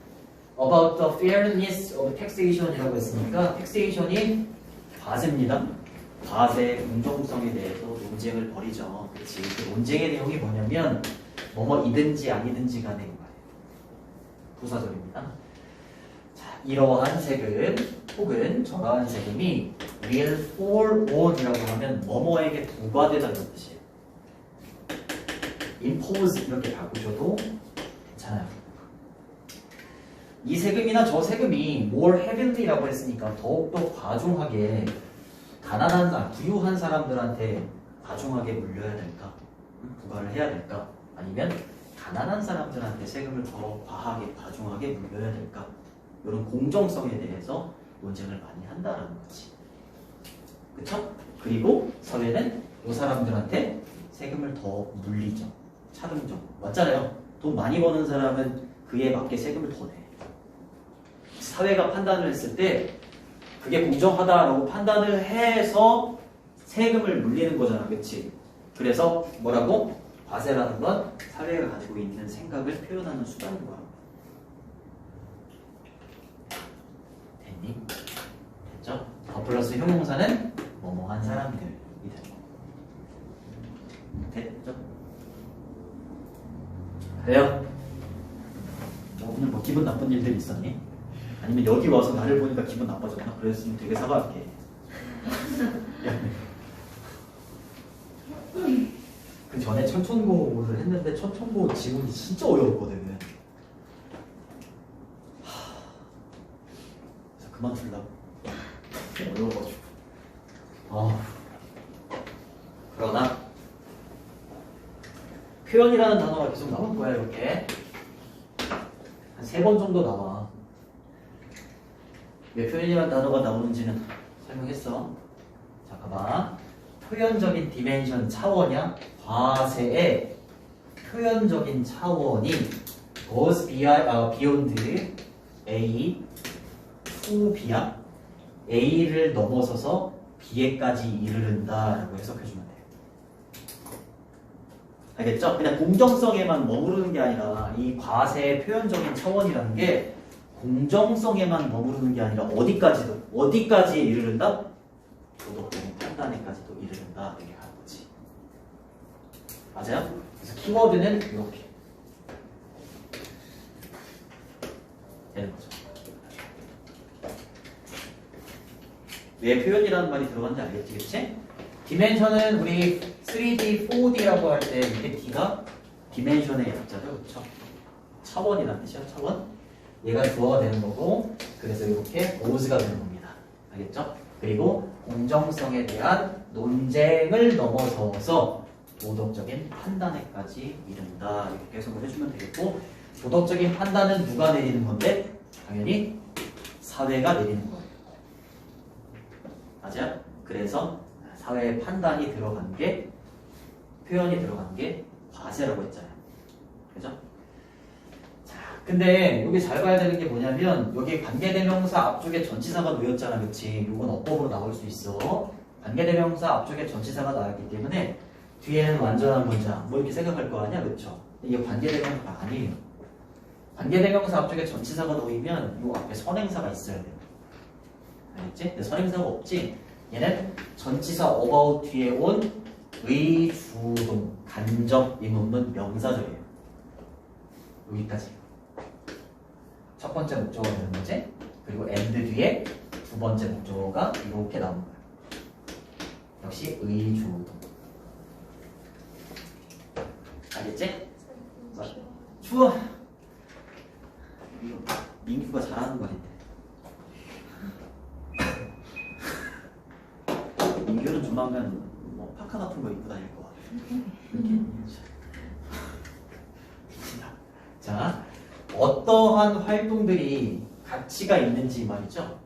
About the fairness of taxation 이라고 했으니까 taxation이 과세입니다. 과세 공정성에 대해서 논쟁을 벌이죠. 그치? 그 논쟁의 내용이 뭐냐면 뭐뭐이든지 아니든지 간에 말이에요. 부사절입니다. 자, 이러한 세금 혹은 저러한 세금이 will fall on이라고 하면 뭐뭐에게 부과되다는 뜻이에요. impose 이렇게 바꾸셔도 괜찮아요. 이 세금이나 저 세금이 more heavily라고 했으니까 더욱더 과중하게 가난한, 부유한 사람들한테 과중하게 물려야 될까? 부과를 해야 될까? 아니면 가난한 사람들한테 세금을 더 과하게, 과중하게 물려야 될까? 이런 공정성에 대해서 논쟁을 많이 한다라는 거지. 그쵸? 그리고 사회는 이 사람들한테 세금을 더 물리죠. 차등적으로. 맞잖아요. 돈 많이 버는 사람은 그에 맞게 세금을 더 내. 사회가 판단을 했을 때 그게 공정하다라고 판단을 해서 세금을 물리는 거잖아. 그치? 그래서 뭐라고? 과세라는 건 사회가 가지고 있는 생각을 표현하는 수단인 거야. 됐니? 됐죠? 더 플러스 형용사는 뭐뭐한 사람들이 되는 거. 됐죠? 그래요? 오늘 뭐 기분 나쁜 일들 있었니? 아니면 여기 와서 나를 보니까 기분 나빠졌나? 그랬으면 되게 사과할게. 그 전에 천천고를 했는데 천천고 지문이 진짜 어려웠거든. 그래서 그만둘라고. 어려워가지고. 그러나 표현이라는 단어가 계속 나올 거야. 이렇게 한 3번 정도 나와. 왜 표현이라는 단어가 나오는지는 설명했어. 잠깐만. 표현적인 디멘션 차원이야. 과세의 표현적인 차원이 goes beyond A to B야. A를 넘어서서 B에까지 이르른다라고 해석해주면 돼. 알겠죠? 그냥 공정성에만 머무르는 게 아니라 이 과세의 표현적인 차원이라는 게 공정성에만 머무르는 게 아니라 어디까지에 이르른다? 도덕적인 판단에까지도 이르른다. 이렇게 하는 거지. 맞아요? 그래서 키워드는 이렇게 되는 거죠. 왜 표현이라는 말이 들어간지 알겠지? 그치? 디멘션은 우리 3D, 4D라고 할 때 이게 D가 디멘션의 약자죠. 그쵸? 차원이라는 뜻이야. 차원. 얘가 주어가 되는 거고, 그래서 이렇게 goes가 되는 겁니다. 알겠죠? 그리고 공정성에 대한 논쟁을 넘어서서 도덕적인 판단에까지 이른다. 이렇게 해석을 해주면 되겠고, 도덕적인 판단은 누가 내리는 건데? 당연히 사회가 내리는 거예요. 맞아요? 그래서 사회의 판단이 들어간 게, 표현이 들어간 게 과세라고 했잖아요. 그죠? 근데 여기 잘 봐야 되는 게 뭐냐면 여기 관계대명사 앞쪽에 전치사가 놓였잖아. 그치? 이건 어법으로 나올 수 있어. 관계대명사 앞쪽에 전치사가 나왔기 때문에 뒤에는 완전한 문장 뭐 이렇게 생각할 거 아니야. 그쵸? 이게 관계대명사가 아니에요. 관계대명사 앞쪽에 전치사가 놓이면 이 앞에 선행사가 있어야 돼요. 알겠지? 근데 선행사가 없지? 얘는 전치사 about 뒤에 온 의주동 간접 이 놈은 명사절이에요. 여기까지. 첫 번째 목적어가 되는 거지. 그리고 and 뒤에 두 번째 목적어가 이렇게 나오는 거야. 역시 의주동. 알겠지? 추워. 이거 민규가 잘하는 거 아닌데. 민규는 조만간 뭐 파카 같은 거 입고 다닐 거 같아. 이렇게. 자. 어떠한 활동들이 가치가 있는지 말이죠.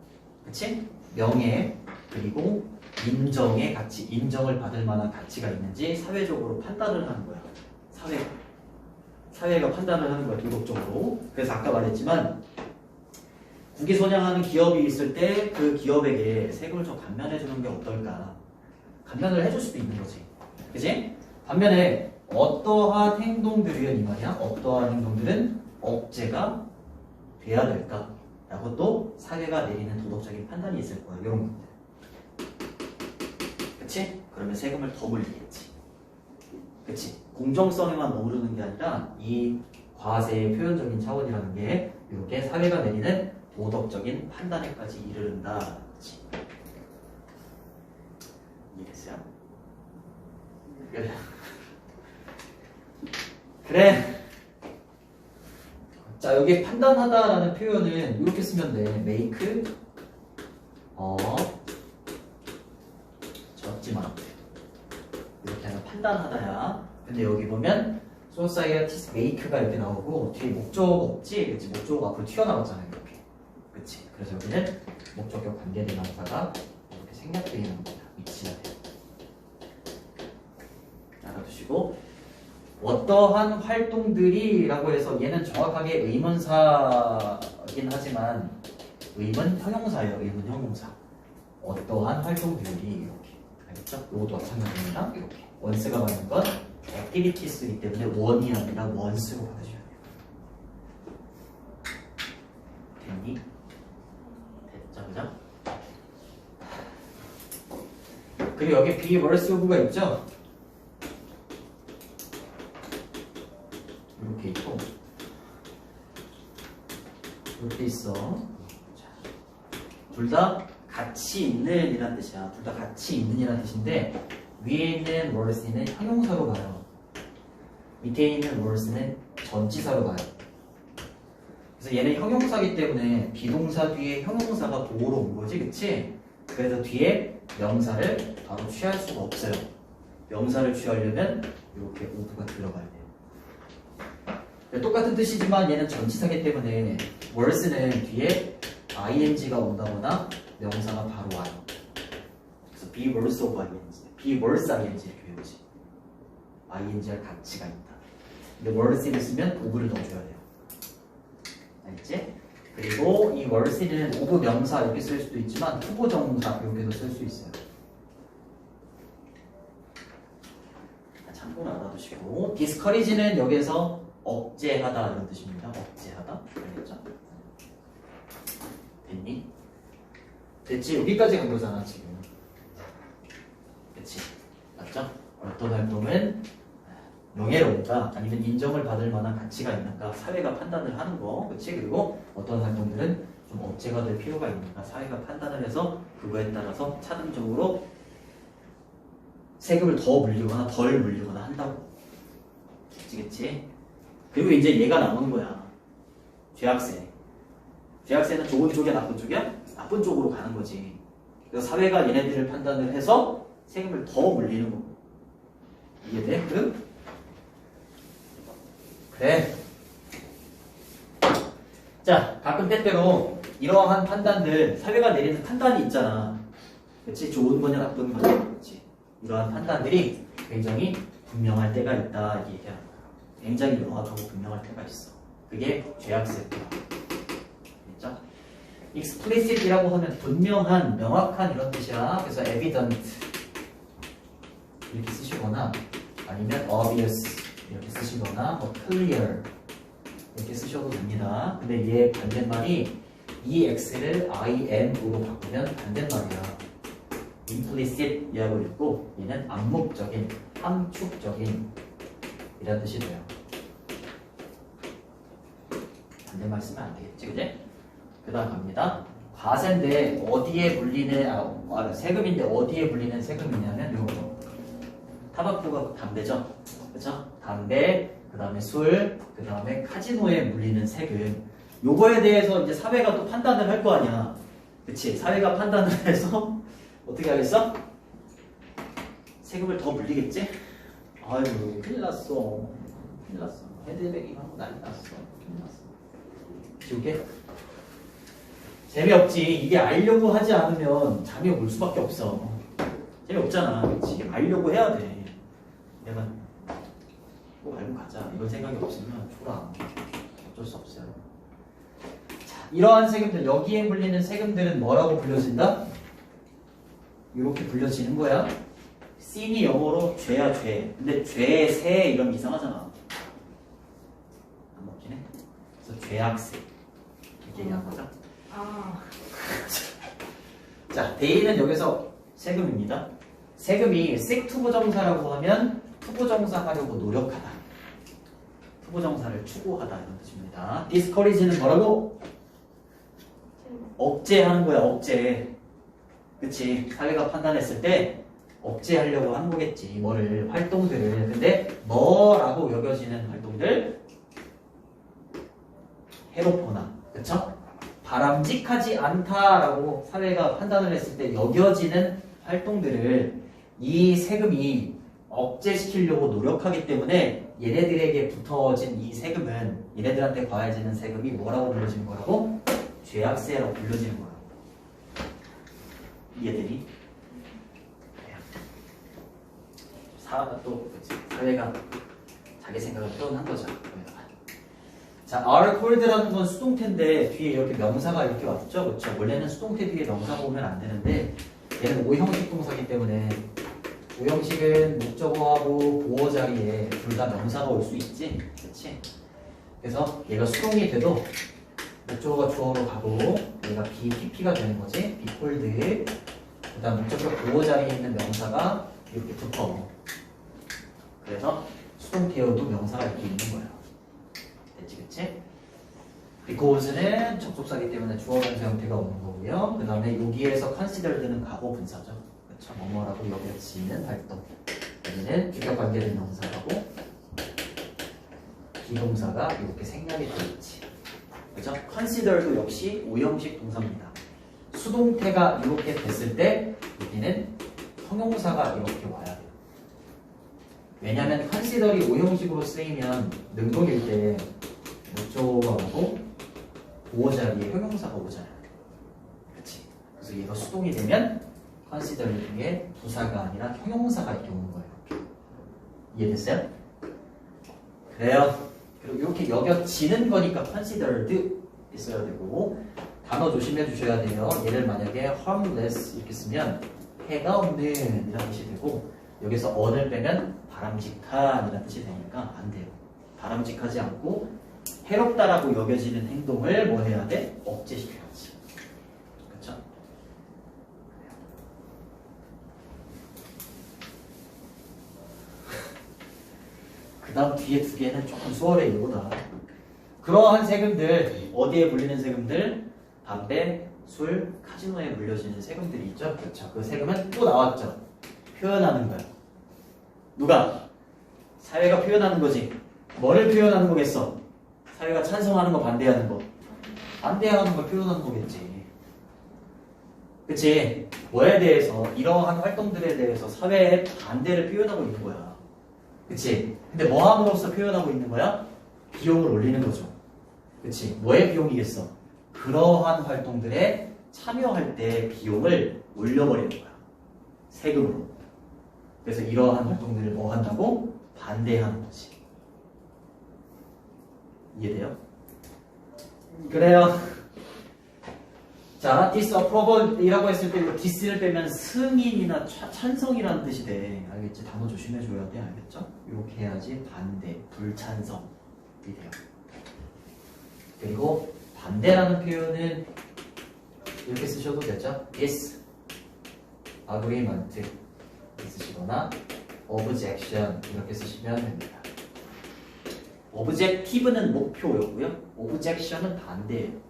그치? 명예, 그리고 인정의 가치, 인정을 받을 만한 가치가 있는지 사회적으로 판단을 하는 거야. 사회가 판단을 하는 거야, 도덕적으로. 그래서 아까 말했지만, 국위선양하는 기업이 있을 때 그 기업에게 세금을 좀 감면해주는 게 어떨까. 감면을 해줄 수도 있는 거지. 그치? 반면에, 어떠한 행동들은 이 말이야. 어떠한 행동들은 억제가 돼야 될까? 라고 또 사회가 내리는 도덕적인 판단이 있을 거야. 이런 것들. 그치? 그러면 세금을 더 물리겠지. 그치? 공정성에만 머무르는 게 아니라 이 과세의 표현적인 차원이라는 게 이렇게 사회가 내리는 도덕적인 판단에까지 이르른다. 그치? 이해됐어요? 그래. 자, 여기 판단하다라는 표현은 이렇게 쓰면 돼. make judgment. 이렇게 하면 판단하다야. 근데 여기 보면 societies make가 이렇게 나오고 뒤에 목적 없지? 그치? 목적 앞으로 튀어나왔잖아 이렇게. 그치? 그래서 여기는 목적격 관계대명사가 이렇게 생략되어 있는 겁니다. 위치가 돼요. 알아두시고 어떠한 활동들이라고 해서 얘는 정확하게 의문사이긴 하지만 의문 형용사예요. 의문 형용사. 어떠한 활동들이 이렇게. 알겠죠? 이것도 마찬가지입니다. 이렇게. 원스가 받는 건 activities이기 때문에 원이 아니라 원스로 받으셔야 돼요. 됐니? 됐죠? 그죠? 그리고 여기 be worse of가 있죠? 이렇게 있고 이렇게 있어. 둘 다 같이 있는 이란 뜻이야. 둘 다 같이 있는 이란 뜻인데 위에 있는 worse는 형용사로 가요. 밑에 있는 worse는 전치사로 가요. 그래서 얘는 형용사기 때문에 비동사 뒤에 형용사가 보호로 온 거지, 그치? 그래서 뒤에 명사를 바로 취할 수가 없어요. 명사를 취하려면 이렇게 오브가 들어가야 돼요. 똑같은 뜻이지만 얘는 전치사기 때문에 worse는 뒤에 ing가 온다거나 명사가 바로 와요. 그래서 be worse of ing, be worse ing 이렇게 외우지. ing할 가치가 있다. 근데 worse를 쓰면 of를 넣어줘야 돼요. 알겠지? 그리고 이 worse는 of 명사 이렇게 쓸 수도 있지만 후보정사 이렇게도 쓸 수 있어요. 참고로 알아두시고 discourage는 여기서 억제하다 이런 뜻입니다. 억제하다. 알겠죠? 됐니? 됐지? 여기까지 간 거잖아 지금. 그치? 맞죠? 어떤 활동은 명예로운가 아니면 인정을 받을 만한 가치가 있는가 사회가 판단을 하는 거. 그치? 그리고 어떤 활동들은 좀 억제가 될 필요가 있는가 사회가 판단을 해서 그거에 따라서 차등적으로 세금을 더 물리거나 덜 물리거나 한다고. 그치? 그리고 이제 얘가 나오는 거야. 죄악세. 죄악세는 좋은 쪽이야 나쁜 쪽이야? 나쁜 쪽으로 가는 거지. 그래서 사회가 얘네들을 판단을 해서 세금을 더 물리는 거고. 이해돼? 그래. 자, 가끔 때때로 이러한 판단들, 사회가 내리는 판단이 있잖아. 그치? 좋은 거냐 나쁜 거냐. 그치? 이러한 판단들이 굉장히 분명할 때가 있다. 이게 얘기하는 거야. 굉장히 명확하고 분명할 때가 있어. 그게 죄악세구나. 됐죠? explicit이라고 하면 분명한, 명확한 이런 뜻이야. 그래서 evident 이렇게 쓰시거나 아니면 obvious 이렇게 쓰시거나 뭐 clear 이렇게 쓰셔도 됩니다. 근데 얘 반대말이 ex를 im으로 바꾸면 반대말이야. implicit이라고 읽고 얘는 암묵적인, 함축적인 이런 뜻이 돼요. 반대말 쓰면 안 되겠지, 그지? 그 다음 갑니다. 과세인데 어디에 물리는, 세금인데 어디에 물리는 세금이냐면 요거. 타바코가 담배죠? 그쵸? 담배, 그 다음에 술, 그 다음에 카지노에 물리는 세금. 요거에 대해서 이제 사회가 또 판단을 할 거 아니야. 그치? 사회가 판단을 해서 어떻게 하겠어? 세금을 더 물리겠지? 아이고, 큰일 났어. 큰일 났어. 헤드백이 하고 난리 났어. 큰일 났어. 지우개? 재미없지. 이게 알려고 하지 않으면 잠이 올 수밖에 없어. 재미없잖아. 그치? 알려고 해야 돼. 내가 꼭 알고 가자. 이런 생각이 없으면 줘라. 어쩔 수 없어요. 자, 이러한 세금들, 여기에 물리는 세금들은 뭐라고 불려진다? 이렇게 불려지는 거야. 씬이 영어로 죄야, 죄. 근데 죄, 세 이러면 이상하잖아. 안 먹긴 해. 그래서 죄악세. 이렇게 얘기한 거죠. 자, 대의는 여기서 세금입니다. 세금이 seek 투부정사라고 하면 투부정사 하려고 노력하다. 투부정사를 추구하다 이런 뜻입니다. discourage는 뭐라고? 억제하는 거야, 억제. 그치? 사회가 판단했을 때 억제하려고 한 거겠지. 뭐를 활동들을. 근데 뭐라고 여겨지는 활동들? 해로포나. 그쵸? 바람직하지 않다라고 사회가 판단을 했을 때 여겨지는 활동들을 이 세금이 억제시키려고 노력하기 때문에 얘네들에게 붙어진 이 세금은 얘네들한테 과해지는 세금이 뭐라고 불려지는 거라고? 죄악세라고 불려지는 거라고. 얘들이 사회가 자기 생각을 표현한 거죠. 자, are colled라는 건 수동태인데 뒤에 이렇게 명사가 이렇게 왔죠, 그렇죠? 원래는 수동태 뒤에 명사가 오면 안 되는데 얘는 오형식 동사이기 때문에 오형식은 목적어하고 보어 자리에 둘 다 명사가 올 수 있지, 그렇지? 그래서 얘가 수동이 돼도 목적어가 주어로 가고 얘가 BPP가 되는 거지, be cold. 그다음 목적어 보어 자리에 있는 명사가 이렇게 붙어. 그래서 수동태여도 명사가 이렇게 있는 거예요. 됐지, 그치? because는 접속사기 때문에 주어 동사 형태가 오는 거고요. 그 다음에 여기에서 considered는 과거 분사죠. 그쵸? 뭐뭐라고 여겨지는 활동. 여기는 주격 관계된 명사라고 비동사가 이렇게 생략이 되어 있지. 그죠? considered도 역시 오형식 동사입니다. 수동태가 이렇게 됐을 때 여기는 형용사가 이렇게 와야 돼요. 왜냐면 consider이 오형식으로 쓰이면 능동일 때 목적어가 오고 보어 자리에 형용사가 오잖아요. 그렇지? 그래서 얘가 수동이 되면 consider 중에 부사가 아니라 형용사가 이렇게 오는 거예요. 이해됐어요? 그래요. 그리고 이렇게 여겨지는 거니까 considered 있어야 되고 단어 조심해 주셔야 돼요. 얘를 만약에 harmless 이렇게 쓰면 해가 없는 이라는 뜻이 되고 여기서 on을 빼면 바람직한 이라는 뜻이 되니까 안 돼요. 바람직하지 않고 해롭다라고 여겨지는 행동을 뭐 해야 돼? 억제시켜야지. 그쵸? 그 다음 뒤에 두 개는 조금 수월해 이거다. 그러한 세금들, 어디에 물리는 세금들? 담배, 술, 카지노에 물려지는 세금들이 있죠. 그렇죠. 그 세금은 또 나왔죠. 표현하는 거야. 누가? 사회가 표현하는 거지. 뭐를 표현하는 거겠어? 사회가 찬성하는 거, 반대하는 거. 반대하는 걸 표현하는 거겠지. 그치? 뭐에 대해서, 이러한 활동들에 대해서 사회의 반대를 표현하고 있는 거야. 그치? 근데 뭐 함으로써 표현하고 있는 거야? 비용을 올리는 거죠. 그치? 뭐의 비용이겠어? 그러한 활동들에 참여할 때 비용을 올려버리는 거야. 세금으로. 그래서 이러한 활동들을 뭐 한다고? 반대하는 거지. 이해돼요? 그래요. 자, disapproval이라고 했을 때 이거 dis를 빼면 승인이나 찬성이라는 뜻이 돼. 알겠지? 단어 조심해줘야 돼. 알겠죠? 이렇게 해야지 반대, 불찬성이 돼요. 그리고 반대라는 표현은 이렇게 쓰셔도 되죠? disagreement 쓰시거나 objection 이렇게 쓰시면 됩니다. objective는 목표였고요. objection은 반대예요.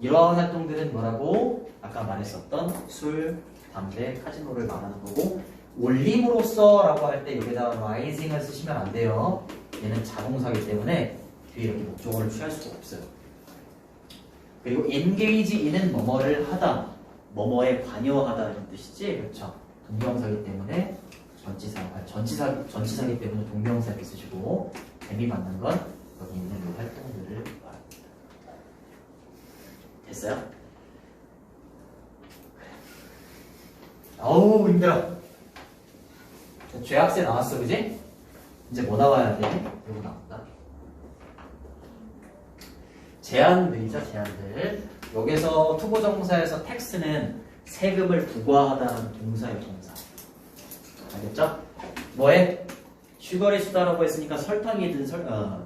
이러한 활동들은 뭐라고? 아까 말했었던 술, 담배, 카지노를 말하는 거고 올림으로써 라고 할 때 여기다가 rising을 쓰시면 안 돼요. 얘는 자동사기 때문에 뒤에 이렇게 목적어를 취할 수가 없어요. 그리고 engage in은 뭐뭐를 하다, 뭐뭐에 관여하다 이런 뜻이지, 그렇죠? 동명사기 때문에 전치사기 때문에 동명사 이렇게 쓰시고 재미 받는 건 여기 있는 이 활동들을 말합니다. 됐어요? 어우 힘들어. 죄악세 나왔어, 그지? 이제 뭐 나와야 돼? 이거 나온다. 제한들이죠, 제한들. 여기서 투부정사에서 텍스는 세금을 부과하다는 동사예요, 동사. 알겠죠? 뭐해? 슈거리 수다라고 했으니까 설탕이든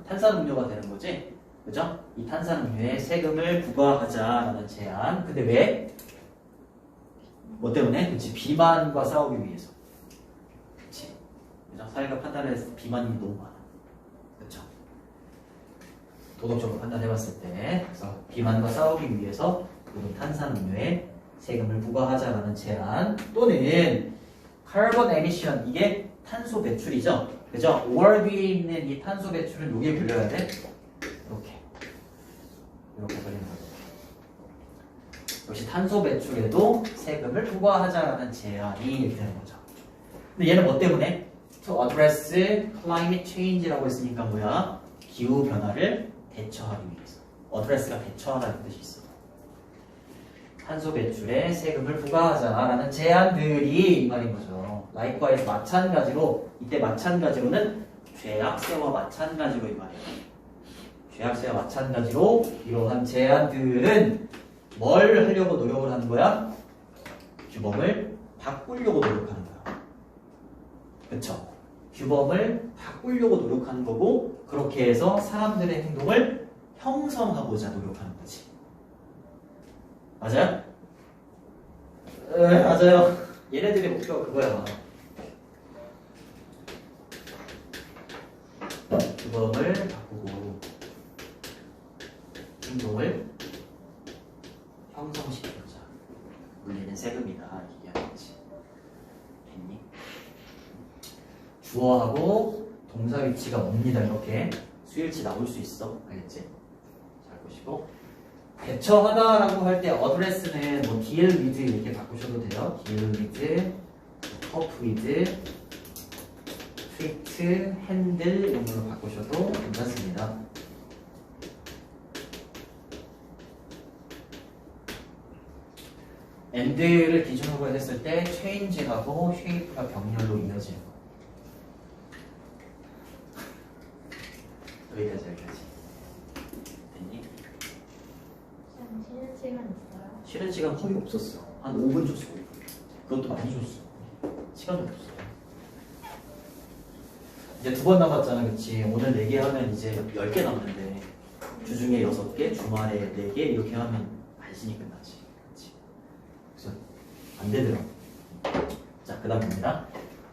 탄산음료가 되는 거지? 그죠? 이 탄산음료에 세금을 부과하자라는 제안. 근데 왜? 뭐 때문에? 그치? 비만과 싸우기 위해서. 그치? 그죠? 사회가 판단해서 비만이 너무 많아. 그쵸? 도덕적으로 판단해봤을 때. 그래서 비만과 싸우기 위해서 이런 탄산음료에 세금을 부과하자라는 제안. 또는 carbon emission 이게 탄소 배출이죠. 그죠? 5월 뒤에 있는 이 탄소 배출은 여기에 불려야 돼. 이렇게 그리는 거죠. 역시 탄소 배출에도 세금을 부과하자라는 제안이 되는 거죠. 근데 얘는 뭐 때문에? To address climate change라고 했으니까 뭐야? 기후 변화를 대처하기 위해서. address가 대처하라는 뜻이 있어. 탄소 배출에 세금을 부과하자라는 제안들이 이 말인 거죠. likewise 마찬가지로 이때 마찬가지로는 죄악세와 마찬가지로 이 말이에요. 죄악세와 마찬가지로 이러한 제안들은 뭘 하려고 노력을 하는 거야? 규범을 바꾸려고 노력하는 거야. 그쵸? 규범을 바꾸려고 노력하는 거고 그렇게 해서 사람들의 행동을 형성하고자 노력하는 거지. 맞아요? 맞아요. 얘네들의 목표가 그거야. 규범을 바꾸고 행동을 형성시키고자 물리는 세금이다. 이게 아니지. 됐니? 주어하고 동사 위치가 뭡니다. 이렇게 수일치 나올 수 있어. 알겠지? 잘 보시고 대처하다라고 할 때 address는 뭐 deal with 이렇게 바꾸셔도 돼요. deal with, cope with, treat, handle 이런 걸로 바꾸셔도 괜찮습니다. and를 기준으로 했을 때 change하고 shape가 병렬로 이어지는 거. 여기까지. 됐니? 쉬는 시간 있어요? 쉬는 시간 거의 없었어. 한 5분 줬어. 그것도 많이 줬어. 시간이 없어. 이제 2번 남았잖아, 그치? 오늘 4개 하면 이제 10개 남는데 주중에 6개, 주말에 4개 이렇게 하면 안신이 끝나지. 그치? 그래서 안 되더라. 자, 그 다음입니다.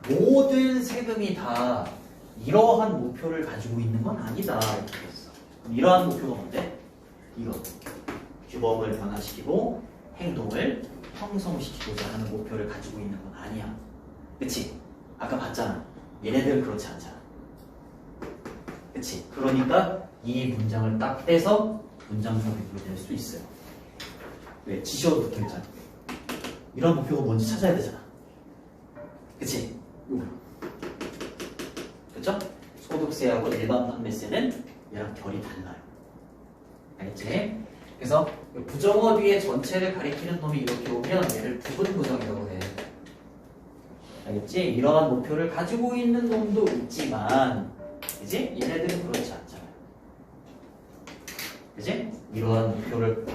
모든 세금이 다 이러한 목표를 가지고 있는 건 아니다. 이렇게 했어. 그럼 이러한 목표가 뭔데? 이거. 규범을 변화시키고 행동을 형성시키고자 하는 목표를 가지고 있는 건 아니야. 그치? 아까 봤잖아. 얘네들은 그렇지 않잖아. 그치? 그러니까 이 문장을 딱 떼서 문장 정리로 낼 수 있어요. 왜? 지시어도 붙어있잖아. 이런 목표가 뭔지 찾아야 되잖아. 그치? 요거. 그쵸? 소득세하고 일반 판매세는 얘랑 결이 달라요. 알겠지? 그래서 부정어 뒤에 전체를 가리키는 놈이 이렇게 오면 얘를 부분 부정이라고 해. 알겠지? 이러한 목표를 가지고 있는 놈도 있지만, 그지? 얘네들은 그렇지 않잖아요. 그지? 이러한 목표를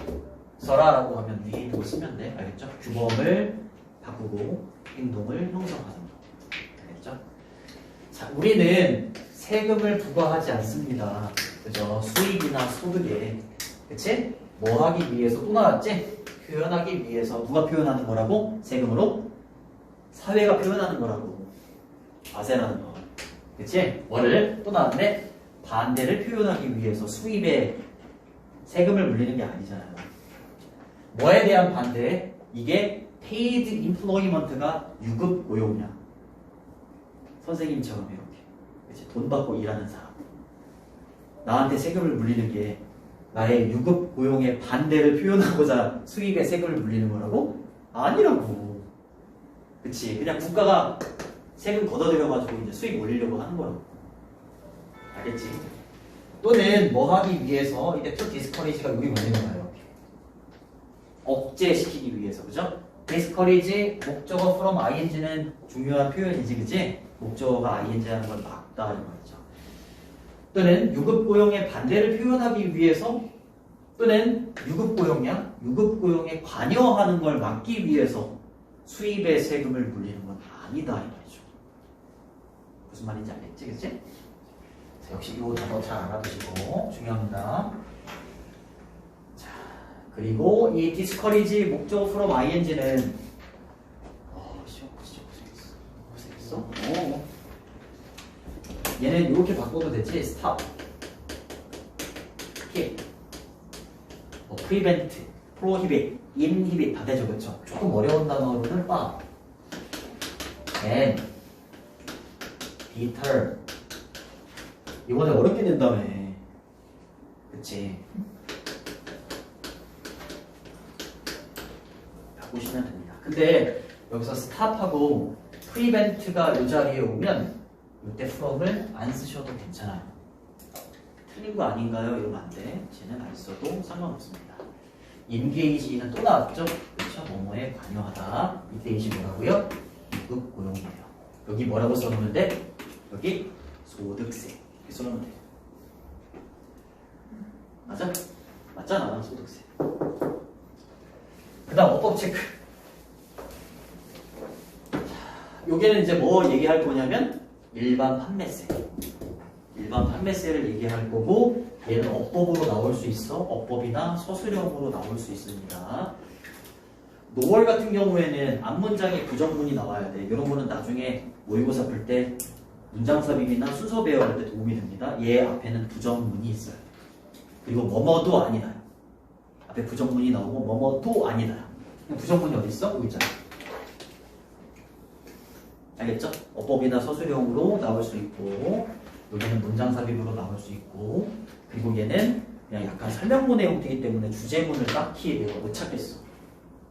써라라고 하면 위에 있는 거 쓰면 돼. 알겠죠? 규범을 바꾸고 행동을 형성하는 거. 알겠죠? 자, 우리는 세금을 부과하지 않습니다. 그죠? 수익이나 소득에. 그치? 뭐 하기 위해서 또 나왔지? 표현하기 위해서. 누가 표현하는 거라고? 세금으로? 사회가 표현하는 거라고. 과세라는 거. 그치? 뭐를? 또 나왔네? 반대를 표현하기 위해서 수입에 세금을 물리는 게 아니잖아요. 뭐에 대한 반대? 이게 paid employment가 유급 고용이야. 선생님처럼 이렇게. 그치? 돈 받고 일하는 사람. 나한테 세금을 물리는 게 나의 유급 고용의 반대를 표현하고자 수입에 세금을 물리는 거라고? 아니라고. 그치? 그냥 국가가 세금 걷어들여가지고 이제 수입 올리려고 하는 거라고. 알겠지? 또는 뭐 하기 위해서 이때 to discourage가 여기 걸리는 거예요. 억제시키기 위해서. 그죠? discourage 목적어 from ing는 중요한 표현이지. 그치? 목적어가 ing 하는 걸 막다 이 말이죠. 또는 유급고용의 반대를 표현하기 위해서 또는 유급고용이야? 유급고용에 관여하는 걸 막기 위해서 수입의 세금을 물리는 건 아니다 이 말이죠. 무슨 말인지 알겠지? 그치? 자, 역시 이 단어 잘 알아두시고 중요합니다. 자, 그리고 이 discourage 목적어 from ing는 진짜 고생했어. 얘는 이렇게 바꿔도 되지. stop, keep, prevent, prohibit, inhibit 다 되죠. 그쵸? 조금 어려운 단어로는 and deter. 이번에 어렵게 낸다며. 그치? 보시면 됩니다. 근데 여기서 stop하고 prevent가 이 자리에 오면 이때 from을 안 쓰셔도 괜찮아요. 틀린 거 아닌가요? 이러면 안 돼. 쟤는 안 써도 상관없습니다. engage는 또 나왔죠? 그렇죠? 뭐뭐에 관여하다. 이때 이시 뭐라고요? 유급 고용이에요. 여기 뭐라고 써놓으면 돼? 여기 소득세. 이렇게 써놓으면 돼요. 맞아? 맞잖아, 소득세. 그 다음 어법 체크. 요게는 이제 뭐 얘기할 거냐면 일반 판매세. 일반 판매세를 얘기할 거고 얘는 어법으로 나올 수 있어. 어법이나 서술형으로 나올 수 있습니다. 노월 같은 경우에는 앞문장에 부정문이 나와야 돼. 이런 거는 나중에 모의고사 풀 때 문장 삽입이나 순서 배열할 때 도움이 됩니다. 얘 앞에는 부정문이 있어요. 그리고 뭐뭐도 아니다요. 앞에 부정문이 나오고 뭐뭐도 아니다요. 부정문이 어디 있어? 여기 있잖아. 알겠죠? 어법이나 서술형으로 나올 수 있고 여기는 문장 삽입으로 나올 수 있고 그리고 얘는 그냥 약간 설명문의 형태이기 때문에 주제문을 딱히 내가 못 찾겠어.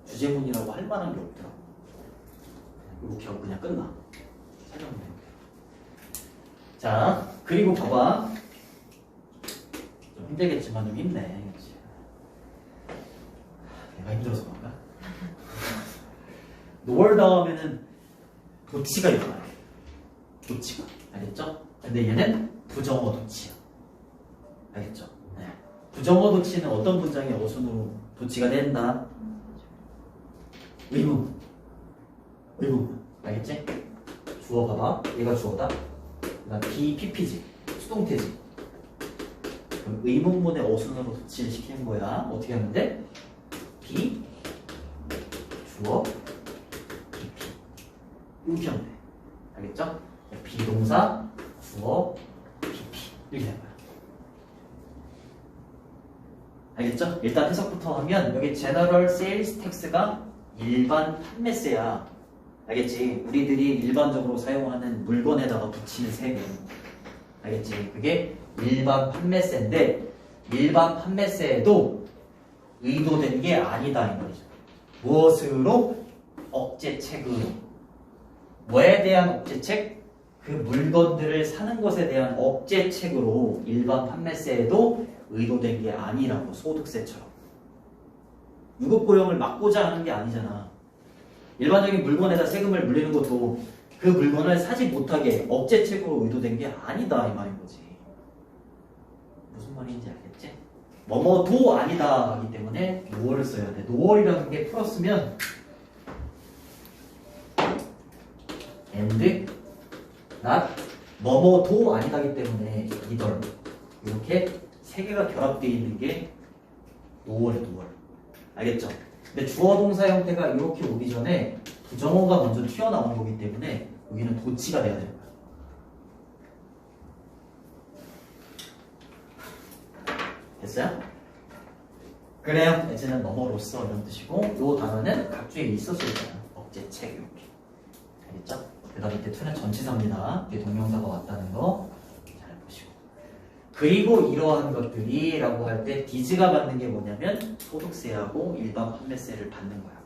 주제문이라고 할 만한 게 없더라고. 이렇게 하고 그냥 끝나. 설명문 형태. 자, 그리고 봐봐. 좀 힘들겠지만 좀 힘내. 그치? 내가 힘들어서 그런가? 노월 다음에는 도치가 일어나요. 도치가. 알겠죠? 근데 얘는 부정어 도치야. 알겠죠? 네. 부정어 도치는 어떤 문장의 어순으로 도치가 된다? 의문. 의문. 알겠지? 주어 봐봐. 얘가 주어다. 그다음 PPP지. 수동태지. 그럼 의문문의 어순으로 도치를 시키는 거야. 어떻게 하면 돼? P 주어 PP. 이렇게 하면 돼. 알겠죠? 비동사 주어 PP 이렇게 되는 거야. 알겠죠? 일단 해석부터 하면 여기 General Sales Tax가 일반 판매세야. 알겠지? 우리들이 일반적으로 사용하는 물건에다가 붙이는 세금. 알겠지? 그게 일반 판매세인데 일반 판매세에도 의도된 게 아니다 이 말이죠. 무엇으로? 억제책으로. 뭐에 대한 억제책? 그 물건들을 사는 것에 대한 억제책으로 일반 판매세에도 의도된 게 아니라고. 소득세처럼. 유급고용을 막고자 하는 게 아니잖아. 일반적인 물건에다 세금을 물리는 것도 그 물건을 사지 못하게 억제책으로 의도된 게 아니다 이 말인 거지. 무슨 말인지 알겠지? 뭐뭐도 아니다 하기 때문에 노월을 써야 돼. 노월이라는 게 풀었으면 and not 뭐뭐도 아니다기 때문에 either 이렇게 세 개가 결합되어 있는 게 노월이야. 노월. 알겠죠? 근데 주어 동사 형태가 이렇게 오기 전에 부정어가 먼저 튀어나온 거기 때문에 여기는 도치가 돼야 되는 거야. 됐어요? 그래요. 이제는 뭐뭐로써 이런 뜻이고 이 단어는 각주에 있었을 거야. 억제책 이렇게. 알겠죠? 그 다음 밑에 2는 전치사입니다. 이게 동명사가 왔다는 거 잘 보시고. 그리고 이러한 것들이 라고 할 때 디즈가 받는 게 뭐냐면 소득세하고 일반 판매세를 받는 거야.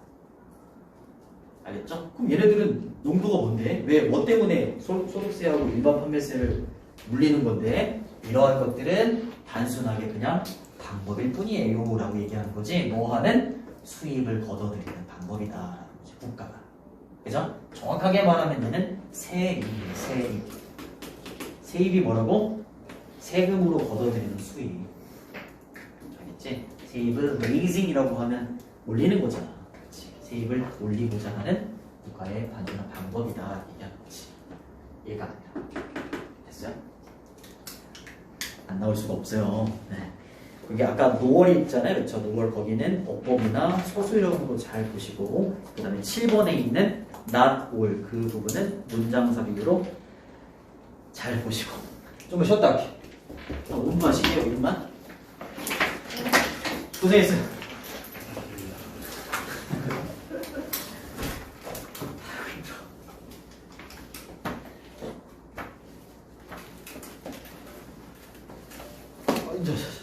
알겠죠? 그럼 얘네들은 용도가 뭔데? 왜 뭐 때문에 소득세하고 일반 판매세를 물리는 건데 이러한 것들은 단순하게 그냥 방법일 뿐이에요 라고 얘기하는 거지 뭐 하는 수입을 걷어들이는 방법이다 라는 거지 국가가. 그죠? 정확하게 말하면 얘는 세입이에요. 세입. 세입이 뭐라고? 세금으로 걷어들이는 수입. 알겠지? 세입을 raising이라고 하면 올리는 거잖아. 그치? 세입을 올리고자 하는 국가의 단순한 방법이다 얘기하는 거지. 이해가 안 돼. 됐어요? 안 나올 수가 없어요. 네. 여기 아까 노월이 있잖아요. 그렇죠? 노월 거기는 어법이나 서술형으로 잘 보시고 그 다음에 7번에 있는 not all 그 부분은 문장 삽입으로 잘 보시고 좀 쉬었다 할게. 자, 5분 마실게요. 5분만. 고생했어요. 저,